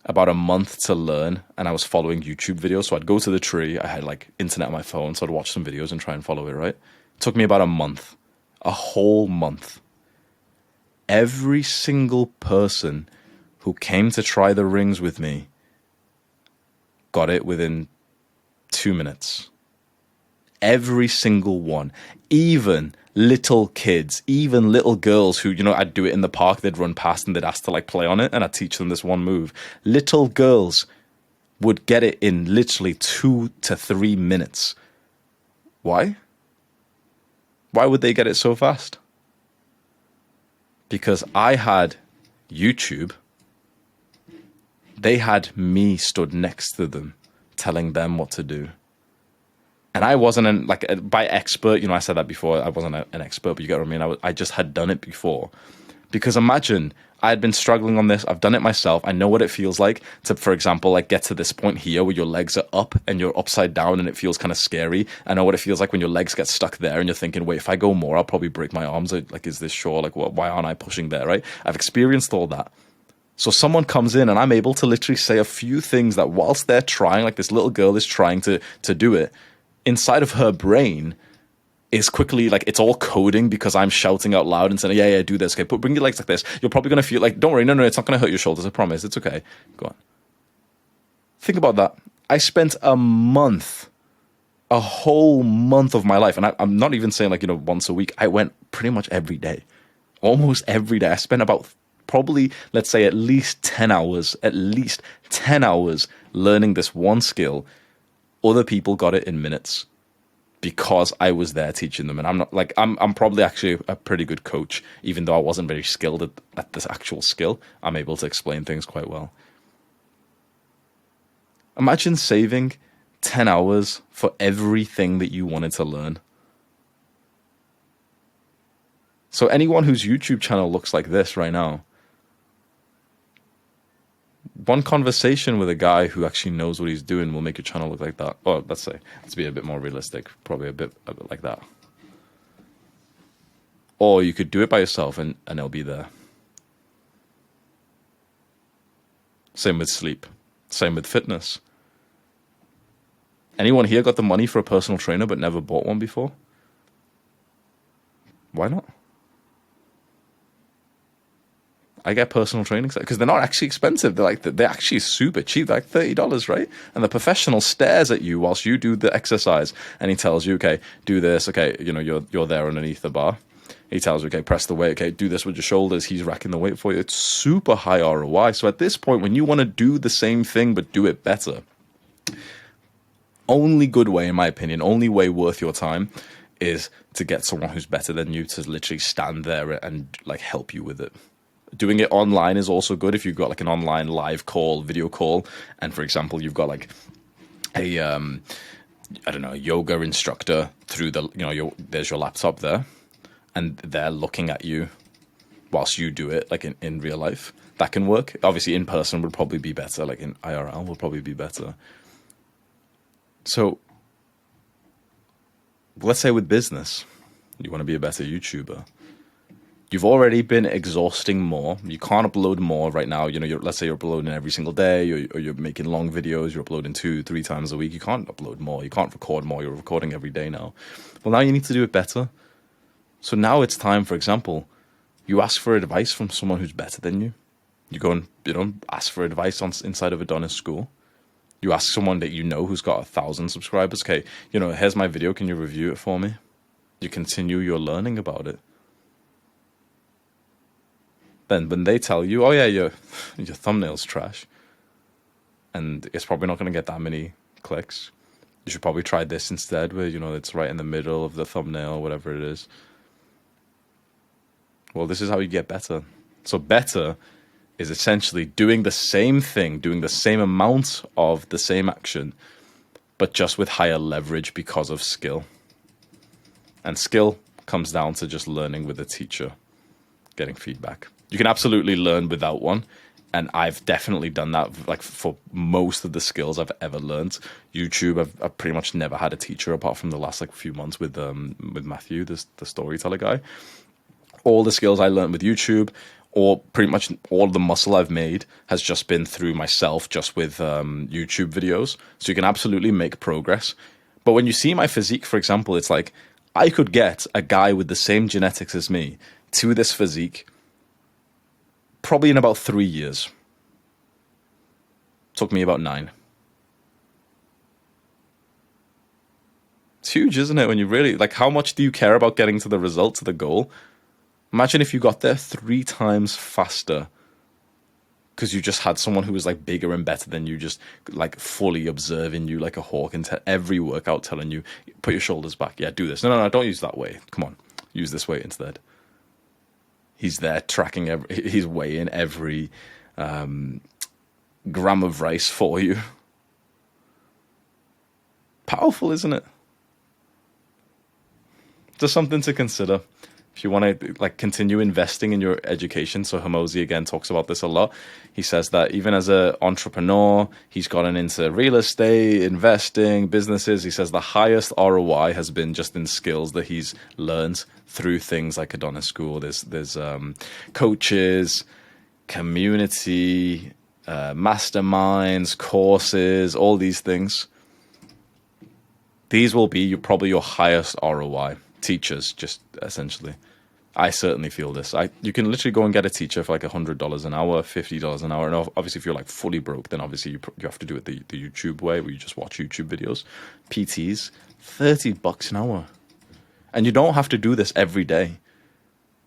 about a month to learn, and I was following YouTube videos. So I'd go to the tree. I had like internet on my phone, so I'd watch some videos and try and follow it, right? It took me about a month, a whole month. Every single person who came to try the rings with me got it within 2 minutes. Every single one. Even little kids, even little girls who, I'd do it in the park, they'd run past and they'd ask to like play on it, and I'd teach them this one move. Little girls would get it in literally 2 to 3 minutes. Why? Why would they get it so fast? Because I had YouTube. They had me stood next to them, telling them what to do. And I wasn't by expert, I said that before, I wasn't an expert, but you get what I mean? I just had done it before. Because imagine, I had been struggling on this, I've done it myself, I know what it feels like to, for example, like get to this point here where your legs are up and you're upside down and it feels kind of scary. I know what it feels like when your legs get stuck there and you're thinking, wait, if I go more, I'll probably break my arms. Like, is this sure? Like, why aren't I pushing there, right? I've experienced all that. So someone comes in and I'm able to literally say a few things that whilst they're trying, like this little girl is trying to do it, inside of her brain is quickly like it's all coding because I'm shouting out loud and saying, yeah, do this. Okay, bring your legs like this. You're probably going to feel like, don't worry, no, it's not going to hurt your shoulders. I promise. It's okay. Go on. Think about that. I spent a whole month of my life, and I'm not even saying like, once a week. I went pretty much every day, almost every day. I spent about probably, let's say, at least 10 hours learning this one skill. Other people got it in minutes because I was there teaching them. And I'm not like, I'm probably actually a pretty good coach, even though I wasn't very skilled at this actual skill. I'm able to explain things quite well. Imagine saving 10 hours for everything that you wanted to learn. So anyone whose YouTube channel looks like this right now, one conversation with a guy who actually knows what he's doing will make your channel look like that. Or let's be a bit more realistic, probably a bit like that. Or you could do it by yourself and it'll be there. Same with sleep. Same with fitness. Anyone here got the money for a personal trainer but never bought one before? Why not? I get personal training because they're not actually expensive. They're actually super cheap, like $30, right? And the professional stares at you whilst you do the exercise, and he tells you, okay, do this. Okay, you're there underneath the bar. He tells you, okay, press the weight. Okay, do this with your shoulders. He's racking the weight for you. It's super high ROI. So at this point, when you want to do the same thing but do it better, only good way, in my opinion, only way worth your time is to get someone who's better than you to literally stand there and like help you with it. Doing it online is also good if you've got like an online live call, video call, and for example, you've got like a a yoga instructor through the there's your laptop there, and they're looking at you whilst you do it, like in real life. That can work. Obviously, in person would probably be better. Like in IRL will probably be better. So, let's say with business, you want to be a better YouTuber. You've already been exhausting more. You can't upload more right now. Let's say you're uploading every single day, or you're making long videos. You're uploading 2-3 times a week. You can't upload more. You can't record more. You're recording every day now. Well, now you need to do it better. So now it's time, for example, you ask for advice from someone who's better than you. You go and, ask for advice inside of Adonis school. You ask someone that who's got 1,000 subscribers. Okay, here's my video. Can you review it for me? You continue your learning about it. Then when they tell you, oh yeah, your thumbnail's trash, and it's probably not going to get that many clicks, you should probably try this instead, where it's right in the middle of the thumbnail, whatever it is. Well, this is how you get better. So better is essentially doing the same thing, doing the same amount of the same action, but just with higher leverage because of skill. And skill comes down to just learning with a teacher, getting feedback. You can absolutely learn without one. And I've definitely done that, like for most of the skills I've ever learned. YouTube, I've pretty much never had a teacher apart from the last like few months with Matthew, the storyteller guy. All the skills I learned with YouTube, or pretty much all the muscle I've made, has just been through myself, just with YouTube videos. So you can absolutely make progress. But when you see my physique, for example, it's like I could get a guy with the same genetics as me to this physique probably in about 3 years. Took me about 9. It's huge, isn't it? When you really, like, how much do you care about getting to the result, to the goal? Imagine if you got there 3 times faster because you just had someone who was like bigger and better than you, just like fully observing you like a hawk, and every workout telling you, put your shoulders back. Yeah, do this. No, don't use that weight. Come on, use this weight instead. He's there tracking he's weighing every gram of rice for you. Powerful, isn't it? Just something to consider if you want to like continue investing in your education. So Hormozi again talks about this a lot. He says that even as an entrepreneur, he's gotten into real estate, investing, businesses. He says the highest ROI has been just in skills that he's learned through things like Adonis School. There's coaches, community, masterminds, courses, all these things. These will be probably your highest ROI. Teachers, just essentially. I certainly feel this. You can literally go and get a teacher for like $100 an hour, $50 an hour. And obviously, if you're like fully broke, then obviously you have to do it the YouTube way, where you just watch YouTube videos. PTs, $30 an hour. And you don't have to do this every day.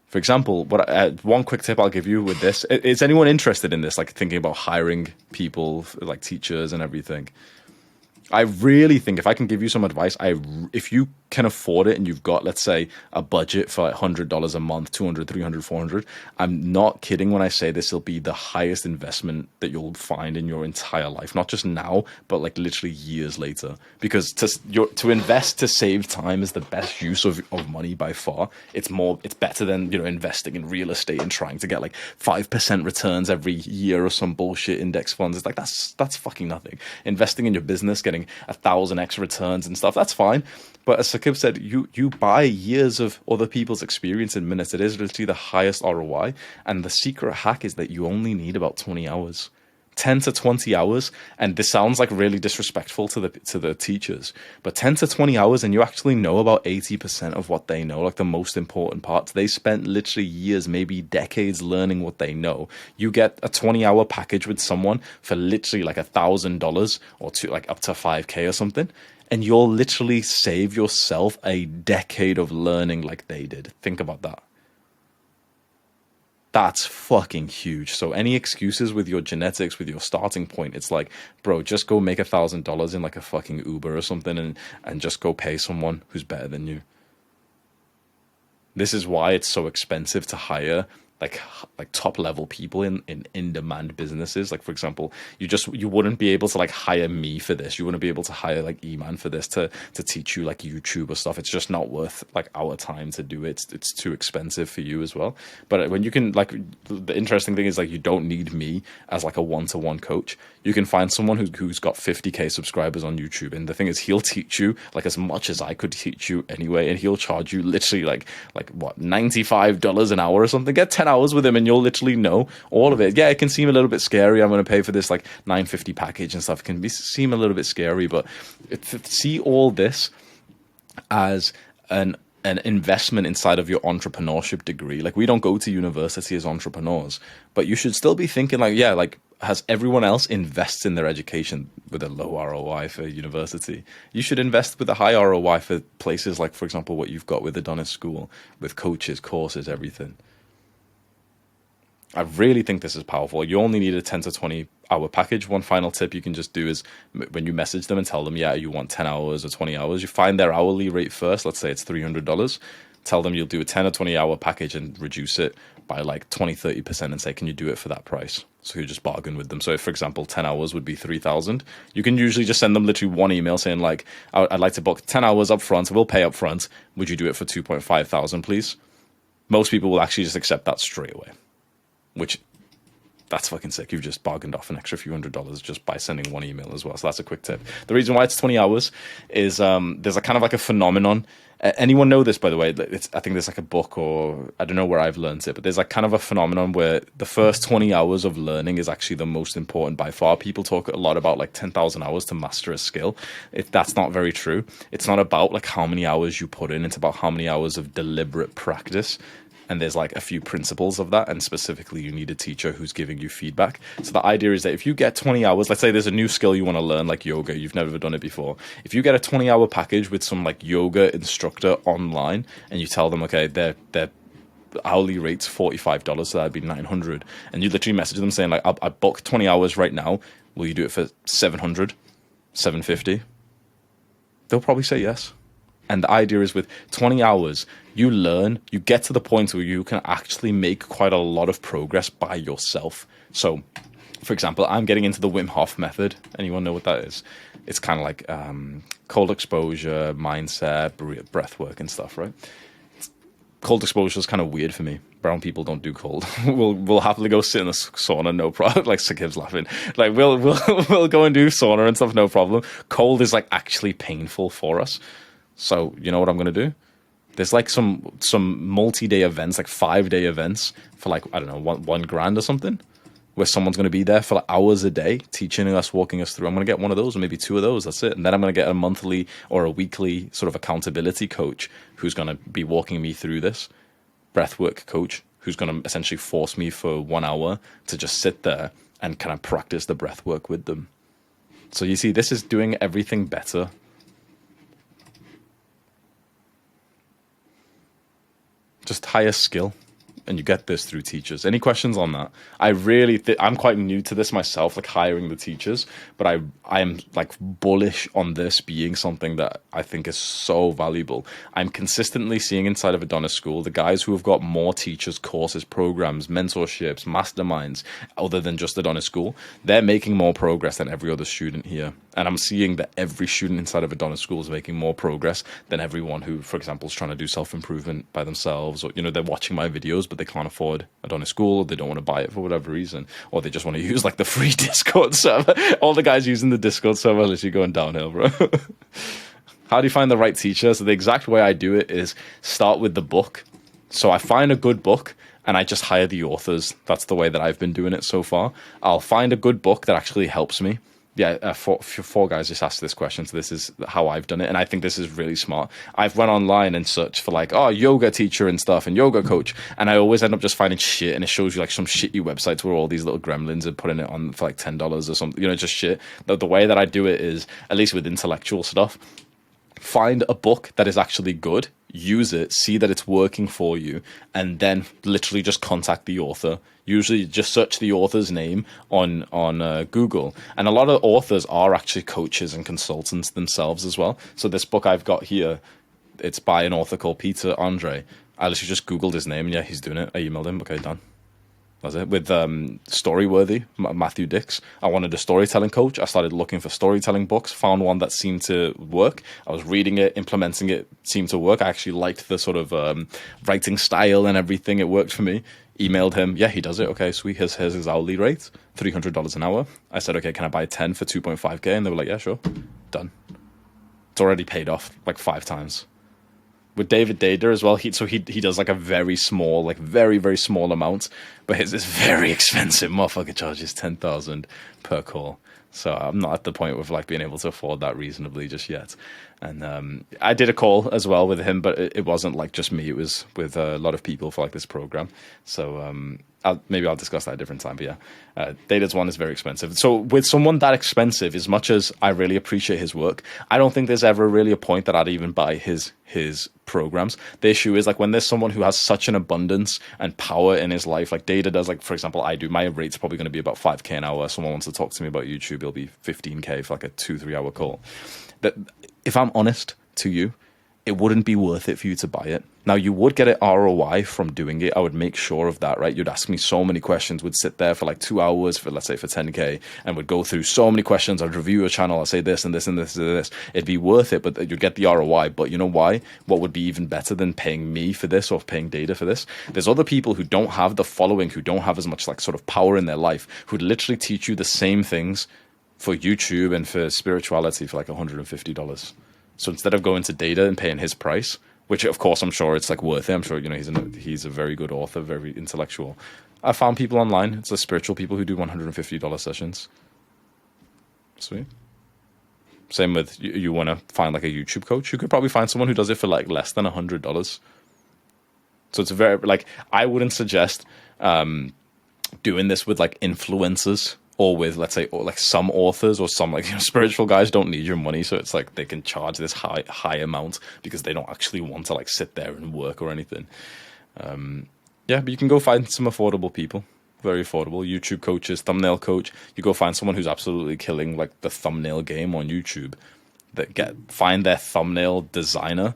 For example, one quick tip I'll give you with this: is anyone interested in this? Like thinking about hiring people, like teachers and everything. I really think if I can give you some advice, if you can afford it and you've got, let's say, a budget for $100 a month, 200, 300, 400, I'm not kidding when I say this will be the highest investment that you'll find in your entire life. Not just now, but like literally years later. Because to invest to save time is the best use of money by far. It's better than, investing in real estate and trying to get like 5% returns every year or some bullshit index funds. It's like, that's fucking nothing. Investing in your business, getting 1,000x returns and stuff, that's fine. But as Sakib said, you buy years of other people's experience in minutes. It is literally the highest ROI. And the secret hack is that you only need about 20 hours. 10 to 20 hours, and this sounds like really disrespectful to the teachers, but 10 to 20 hours and you actually know about 80% of what they know, like the most important parts. They spent literally years, maybe decades learning what they know. You get a 20-hour package with someone for literally like $1,000 or like up to 5K or something, and you'll literally save yourself a decade of learning like they did. Think about that. That's fucking huge. So any excuses with your genetics, with your starting point, it's like, bro, just go make $1,000 in like a fucking Uber or something and just go pay someone who's better than you. This is why it's so expensive to hire like top level people in demand businesses. Like for example, you wouldn't be able to like hire me for this. You wouldn't be able to hire like Eman for this to teach you like YouTube or stuff. It's just not worth like our time to do it. It's too expensive for you as well. But when you can, like, the interesting thing is like you don't need me as like a one-to-one coach. You can find someone who's got 50K subscribers on YouTube, and the thing is he'll teach you like as much as I could teach you anyway, and he'll charge you literally like what, $95 an hour or something. Get 10 hours with him and you'll literally know all of it. Yeah, it can seem a little bit scary. I'm going to pay for this like $950 package and stuff. It can seem a little bit scary, but see all this as an investment inside of your entrepreneurship degree. Like, we don't go to university as entrepreneurs, but you should still be thinking like, yeah, like, as everyone else invests in their education with a low ROI for university, you should invest with a high ROI for places like, for example, what you've got with Adonis School, with coaches, courses, everything. I really think this is powerful. You only need a 10 to 20 hour package. One final tip you can just do is when you message them and tell them, yeah, you want 10 hours or 20 hours, you find their hourly rate first. Let's say it's $300. tell them you'll do a 10 or 20 hour package and reduce it by like 20-30% and say, can you do it for that price? So you just bargain with them. So if, for example, 10 hours would be 3,000, you can usually just send them literally one email saying like, I'd like to book 10 hours up front. We'll pay up front. Would you do it for 2.5 thousand, please? Most people will actually just accept that straight away, which that's fucking sick. You've just bargained off an extra few $100s just by sending one email as well. So that's a quick tip. The reason why it's 20 hours is there's a kind of like a phenomenon. Anyone know this, by the way? I think there's like a book, or I don't know where I've learned it, but there's like kind of a phenomenon where the first 20 hours of learning is actually the most important by far. People talk a lot about like 10,000 hours to master a skill. That's not very true. It's not about like how many hours you put in. It's about how many hours of deliberate practice. And there's like a few principles of that. And specifically, you need a teacher who's giving you feedback. So the idea is that if you get 20 hours, let's say there's a new skill you want to learn, like yoga, you've never done it before. If you get a 20-hour package with some like yoga instructor online and you tell them, okay, their hourly rate's $45, so that'd be $900. And you literally message them saying like, I booked 20 hours right now. Will you do it for $700, $750? They'll probably say yes. And the idea is with 20 hours, you learn, you get to the point where you can actually make quite a lot of progress by yourself. So, for example, I'm getting into the Wim Hof method. Anyone know what that is? It's kind of like cold exposure, mindset, breath work and stuff, right? Cold exposure is kind of weird for me. Brown people don't do cold. We'll happily go sit in the sauna, no problem. Like Sakib's laughing. Like we'll go and do sauna and stuff, no problem. Cold is like actually painful for us. So you know what I'm gonna do? There's like some multi-day events, like 5-day events for like, I don't know, one grand or something, where someone's gonna be there for like hours a day teaching us, walking us through. I'm gonna get one of those or maybe 2 of those. That's it. And then I'm gonna get a monthly or a weekly sort of accountability coach who's gonna be walking me through this. Breathwork coach who's gonna essentially force me for 1 hour to just sit there and kind of practice the breath work with them. So you see, this is doing everything better. Just higher skill, and you get this through teachers. Any questions on that? I really I'm quite new to this myself, like hiring the teachers, but I am like bullish on this being something that I think is so valuable. I'm consistently seeing inside of Adonis School the guys who have got more teachers, courses, programs, mentorships, masterminds, other than just Adonis School. They're making more progress than every other student here. And I'm seeing that every student inside of Adonis School is making more progress than everyone who, for example, is trying to do self-improvement by themselves, or, you know, they're watching my videos, but they can't afford Adonis School, or they don't want to buy it for whatever reason, or they just want to use like the free Discord server. All the guys using the Discord server are literally going downhill, bro. How do you find the right teacher? So the exact way I do it is start with the book. So I find a good book and I just hire the authors. That's the way that I've been doing it so far. I'll find a good book that actually helps me. Yeah, four guys just asked this question, so this is how I've done it, and I think this is really smart. I've went online and searched for like, yoga teacher and stuff, and yoga coach, and I always end up just finding shit, and it shows you like some shitty websites where all these little gremlins are putting it on for like $10 or something, you know, just shit. The way that I do it is, at least with intellectual stuff, find a book that is actually good, use it, see that it's working for you, and then literally just contact the author. Usually just search the author's name on Google. And a lot of authors are actually coaches and consultants themselves as well. So this book I've got here, it's by an author called Peter Andre. I literally just Googled his name, and yeah, he's doing it. I emailed him. Okay, done. That's it. With Storyworthy, Matthew Dix. I wanted a storytelling coach. I started looking for storytelling books, found one that seemed to work. I was reading it, implementing it, seemed to work. I actually liked the sort of writing style and everything. It worked for me. Emailed him. Yeah, he does it. Okay, sweet. Here's his hourly rate, $300 an hour. I said, okay, can I buy 10 for 2.5K? And they were like, yeah, sure. Done. It's already paid off like 5 times. With David Data as well, he does like a very small, like very, very small amount, but his is very expensive. Motherfucker charges $10,000 per call. So I'm not at the point of like being able to afford that reasonably just yet. And I did a call as well with him, but it wasn't like just me. It was with a lot of people for like this program. So maybe I'll discuss that at a different time. But yeah, Data's one is very expensive. So with someone that expensive, as much as I really appreciate his work, I don't think there's ever really a point that I'd even buy his programs. The issue is like when there's someone who has such an abundance and power in his life, like Data does, like for example, I do, my rate's probably going to be about 5K an hour. Someone wants to talk to me about YouTube, it'll be 15K for like a 2-3 hour call. That, if I'm honest to you, it wouldn't be worth it for you to buy it. Now, you would get an ROI from doing it. I would make sure of that, right? You'd ask me so many questions, would sit there for like 2 hours for, let's say, for 10K, and would go through so many questions. I'd review your channel. I'd say this and this and this and this. It'd be worth it, but you'd get the ROI. But you know why? What would be even better than paying me for this or paying Data for this? There's other people who don't have the following, who don't have as much like sort of power in their life, who'd literally teach you the same things for YouTube and for spirituality for like $150. So instead of going to Data and paying his price, which of course I'm sure it's like worth it. I'm sure, you know, he's a very good author, very intellectual. I found people online. It's the spiritual people who do $150 sessions. Sweet. Same with you want to find like a YouTube coach. You could probably find someone who does it for like less than $100. So it's very like, I wouldn't suggest doing this with like influencers. Or with, let's say, or like some authors or some like, you know, spiritual guys don't need your money, so it's like they can charge this high amount because they don't actually want to like sit there and work or anything. Yeah, but you can go find some affordable people, very affordable YouTube coaches, thumbnail coach. You go find someone who's absolutely killing like the thumbnail game on YouTube. Find their thumbnail designer,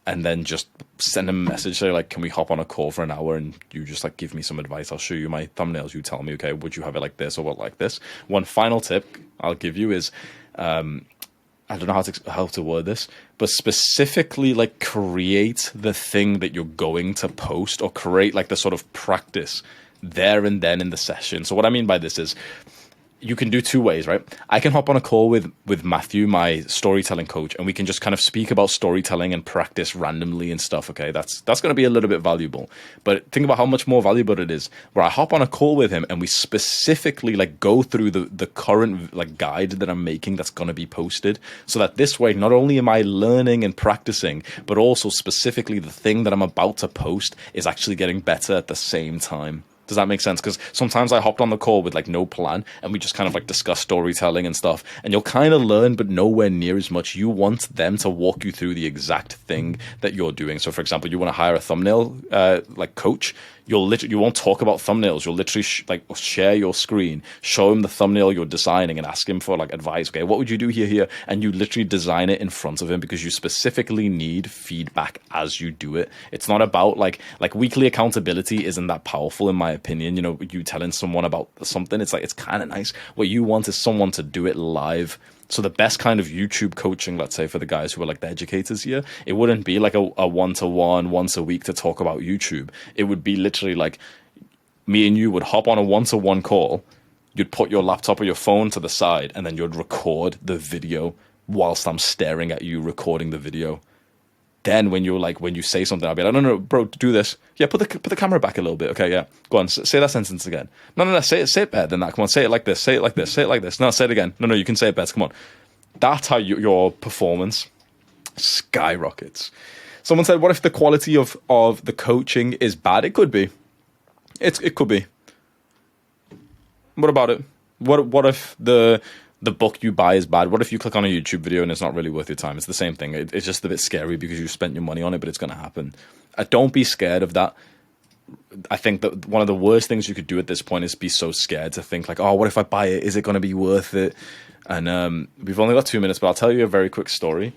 and then just send them a message, say like, can we hop on a call for an hour and you just like give me some advice? I'll show you my thumbnails. You tell me, okay, would you have it like this or what like this? One final tip I'll give you is, I don't know how to word this, but specifically like create the thing that you're going to post, or create like the sort of practice there and then in the session. So what I mean by this is, you can do two ways, right? I can hop on a call with Matthew, my storytelling coach, and we can just kind of speak about storytelling and practice randomly and stuff, okay? That's going to be a little bit valuable. But think about how much more valuable it is where I hop on a call with him and we specifically like go through the current like guide that I'm making that's going to be posted, so that this way, not only am I learning and practicing, but also specifically the thing that I'm about to post is actually getting better at the same time. Does that make sense? Because sometimes I hopped on the call with like no plan and we just kind of like discuss storytelling and stuff, and you'll kind of learn, but nowhere near as much. You want them to walk you through the exact thing that you're doing. So for example, you want to hire a thumbnail like coach. You won't talk about thumbnails. You'll literally share your screen, show him the thumbnail you're designing, and ask him for like advice. Okay, what would you do here? And you literally design it in front of him, because you specifically need feedback as you do it. It's not about like weekly accountability isn't that powerful in my opinion. You know, you telling someone about something, it's like, it's kind of nice. What you want is someone to do it live. So the best kind of YouTube coaching, let's say for the guys who are like the educators here, it wouldn't be like a one-to-one once a week to talk about YouTube. It would be literally like me and you would hop on a one-to-one call. You'd put your laptop or your phone to the side, and then you'd record the video whilst I'm staring at you recording the video. Then when you say something, I'll be like, no, bro, do this. Yeah, put the camera back a little bit. Okay, yeah. Go on, say that sentence again. No, say it better than that. Come on, say it like this. Say it like this. Say it like this. No, say it again. No, you can say it better. Come on. That's how your performance skyrockets. Someone said, what if the quality of the coaching is bad? It could be. It could be. What about it? What if the book you buy is bad? What if you click on a YouTube video and it's not really worth your time? It's the same thing. It's just a bit scary because you spent your money on it, but it's going to happen. Don't be scared of that. I think that one of the worst things you could do at this point is be so scared to think like, oh, what if I buy it? Is it going to be worth it? And we've only got 2 minutes, but I'll tell you a very quick story.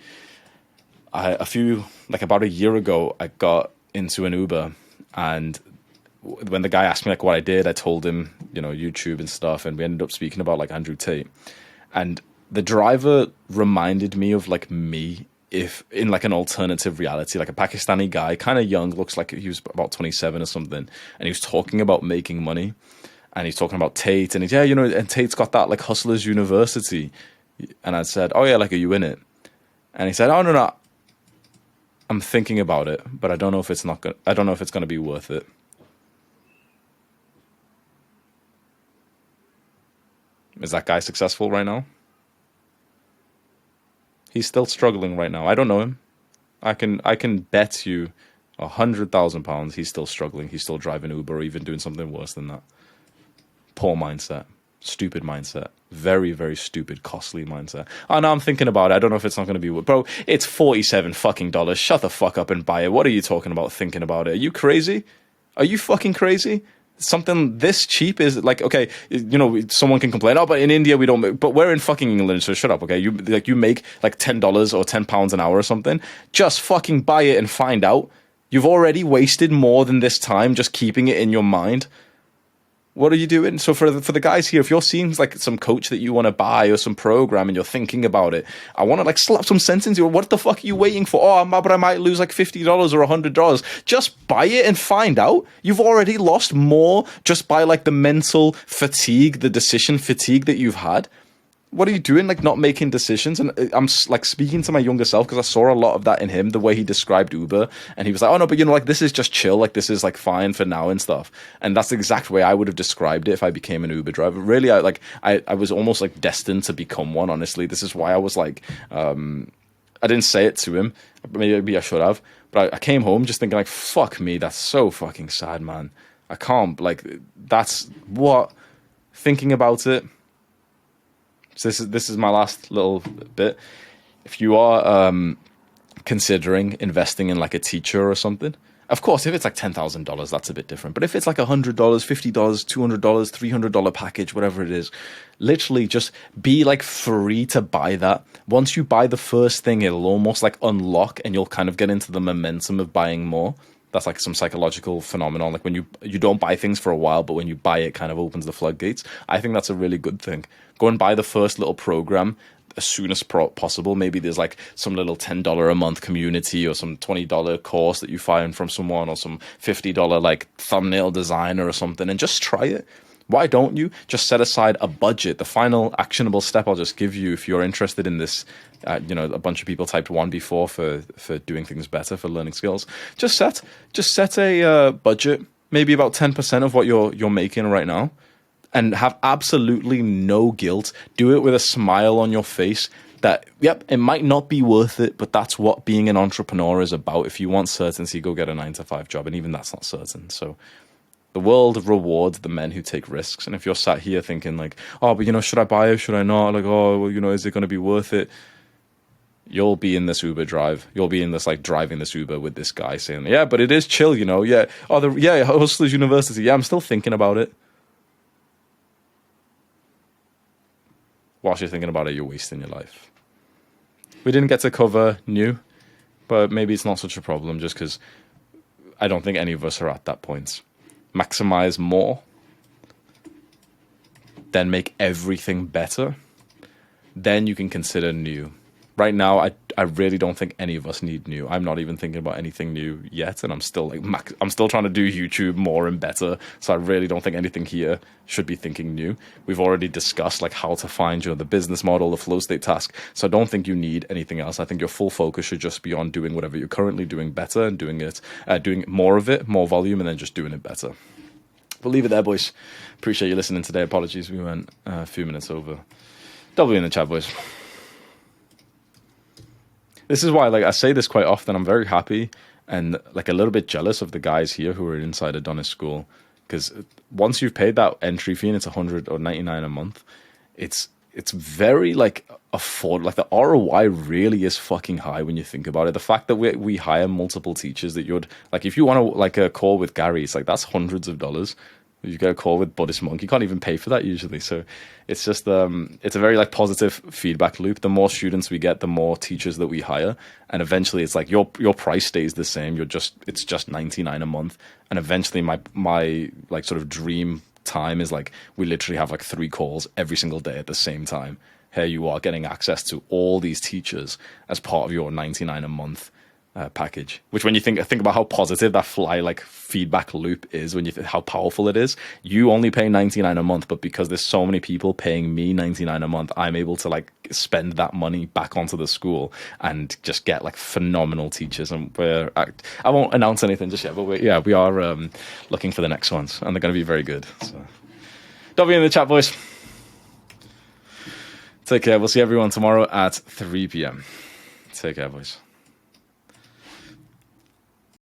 About a year ago, I got into an Uber, and when the guy asked me like what I did, I told him, you know, YouTube and stuff, and we ended up speaking about like Andrew Tate. And the driver reminded me of like me if in like an alternative reality, like a Pakistani guy, kind of young, looks like he was about 27 or something. And he was talking about making money, and he's talking about Tate, and he's, yeah, you know, and Tate's got that like Hustlers University. And I said, oh yeah, like, are you in it? And he said, oh no, I'm thinking about it, but I don't know if it's going to be worth it. Is that guy successful right now? He's still struggling right now. I don't know him. I can bet you £100,000 he's still struggling. He's still driving Uber or even doing something worse than that. Poor mindset. Stupid mindset. Very, very stupid, costly mindset. Oh, no, I'm thinking about it. I don't know if it's not going to be worth. Bro, it's $47 fucking dollars. Shut the fuck up and buy it. What are you talking about thinking about it? Are you crazy? Are you fucking crazy? something this cheap is like, okay, you know, someone can complain, oh, but in India we don't make, but we're in fucking England, so shut up, okay? You make like $10 or £10 an hour or something. Just fucking buy it and find out. You've already wasted more than this time just keeping it in your mind. What are you doing? So for the guys here, if you're seeing like some coach that you want to buy or some program and you're thinking about it, I want to like slap some sense into you. What the fuck are you waiting for? Oh, but I might lose like $50 or $100. Just buy it and find out. You've already lost more just by like the mental fatigue, the decision fatigue that you've had. What are you doing? Like not making decisions? And I'm like speaking to my younger self because I saw a lot of that in him, the way he described Uber. And he was like, oh no, but you know, like this is just chill. Like this is like fine for now and stuff. And that's the exact way I would have described it if I became an Uber driver. Really, I was almost like destined to become one, honestly. This is why I was like, I didn't say it to him. Maybe I should have. But I came home just thinking like, fuck me. That's so fucking sad, man. I can't, like, that's what, thinking about it. So this is my last little bit. If you are considering investing in like a teacher or something, of course, if it's like $10,000, that's a bit different. But if it's like $100, $50, $200, $300 package, whatever it is, literally just be like free to buy that. Once you buy the first thing, it'll almost like unlock and you'll kind of get into the momentum of buying more. That's like some psychological phenomenon. Like when you don't buy things for a while, but when you buy it, kind of opens the floodgates. I think that's a really good thing. Go and buy the first little program as soon as possible. Maybe there's like some little $10 a month community or some $20 course that you find from someone or some $50 like thumbnail designer or something, and just try it. Why don't you just set aside a budget? The final actionable step I'll just give you if you're interested in this, a bunch of people typed 1 before for doing things better, for learning skills. Just set a budget, maybe about 10% of what you're making right now, and have absolutely no guilt. Do it with a smile on your face that, yep, it might not be worth it, but that's what being an entrepreneur is about. If you want certainty, go get a 9-to-5 job, and even that's not certain. So the world rewards the men who take risks. And if you're sat here thinking like, oh, but should I buy it? Should I not? Like, oh, well, is it going to be worth it? You'll be in this Uber drive. You'll be in this, like, driving this Uber with this guy saying, yeah, but it is chill, Yeah. Oh, Hustlers University. Yeah, I'm still thinking about it. Whilst you're thinking about it, you're wasting your life. We didn't get to cover new, but maybe it's not such a problem just because I don't think any of us are at that point. Maximize more, then make everything better, then you can consider new. Right now, I really don't think any of us need new. I'm not even thinking about anything new yet, and I'm still trying to do YouTube more and better. So I really don't think anything here should be thinking new. We've already discussed like how to find the business model, the flow state task. So I don't think you need anything else. I think your full focus should just be on doing whatever you're currently doing better and doing more of it, more volume, and then just doing it better. We'll leave it there, boys. Appreciate you listening today. Apologies, we went a few minutes over. W in the chat, boys. This is why, like, I say this quite often. I'm very happy and like a little bit jealous of the guys here who are inside Adonis School, because once you've paid that entry fee and it's $100 or $99 a month, it's very like afford. Like the ROI really is fucking high when you think about it. The fact that we hire multiple teachers, that you'd like, if you want to like a call with Gary, it's like that's hundreds of dollars. You get a call with Buddhist Monk, you can't even pay for that usually. So it's just it's a very like positive feedback loop. The more students we get, the more teachers that we hire, and eventually it's like your price stays the same. It's just $99 a month, and eventually my like sort of dream time is like we literally have like 3 calls every single day at the same time. Here you are getting access to all these teachers as part of your $99 a month package, which when you think about how positive that feedback loop is, when you think how powerful it is, you only pay $99 a month, but because there's so many people paying me $99 a month, I'm able to like spend that money back onto the school and just get like phenomenal teachers. And I won't announce anything just yet, but we are looking for the next ones, and they're going to be very good. So W in the chat, boys. Take care. We'll see everyone tomorrow at 3 p.m. Take care, boys.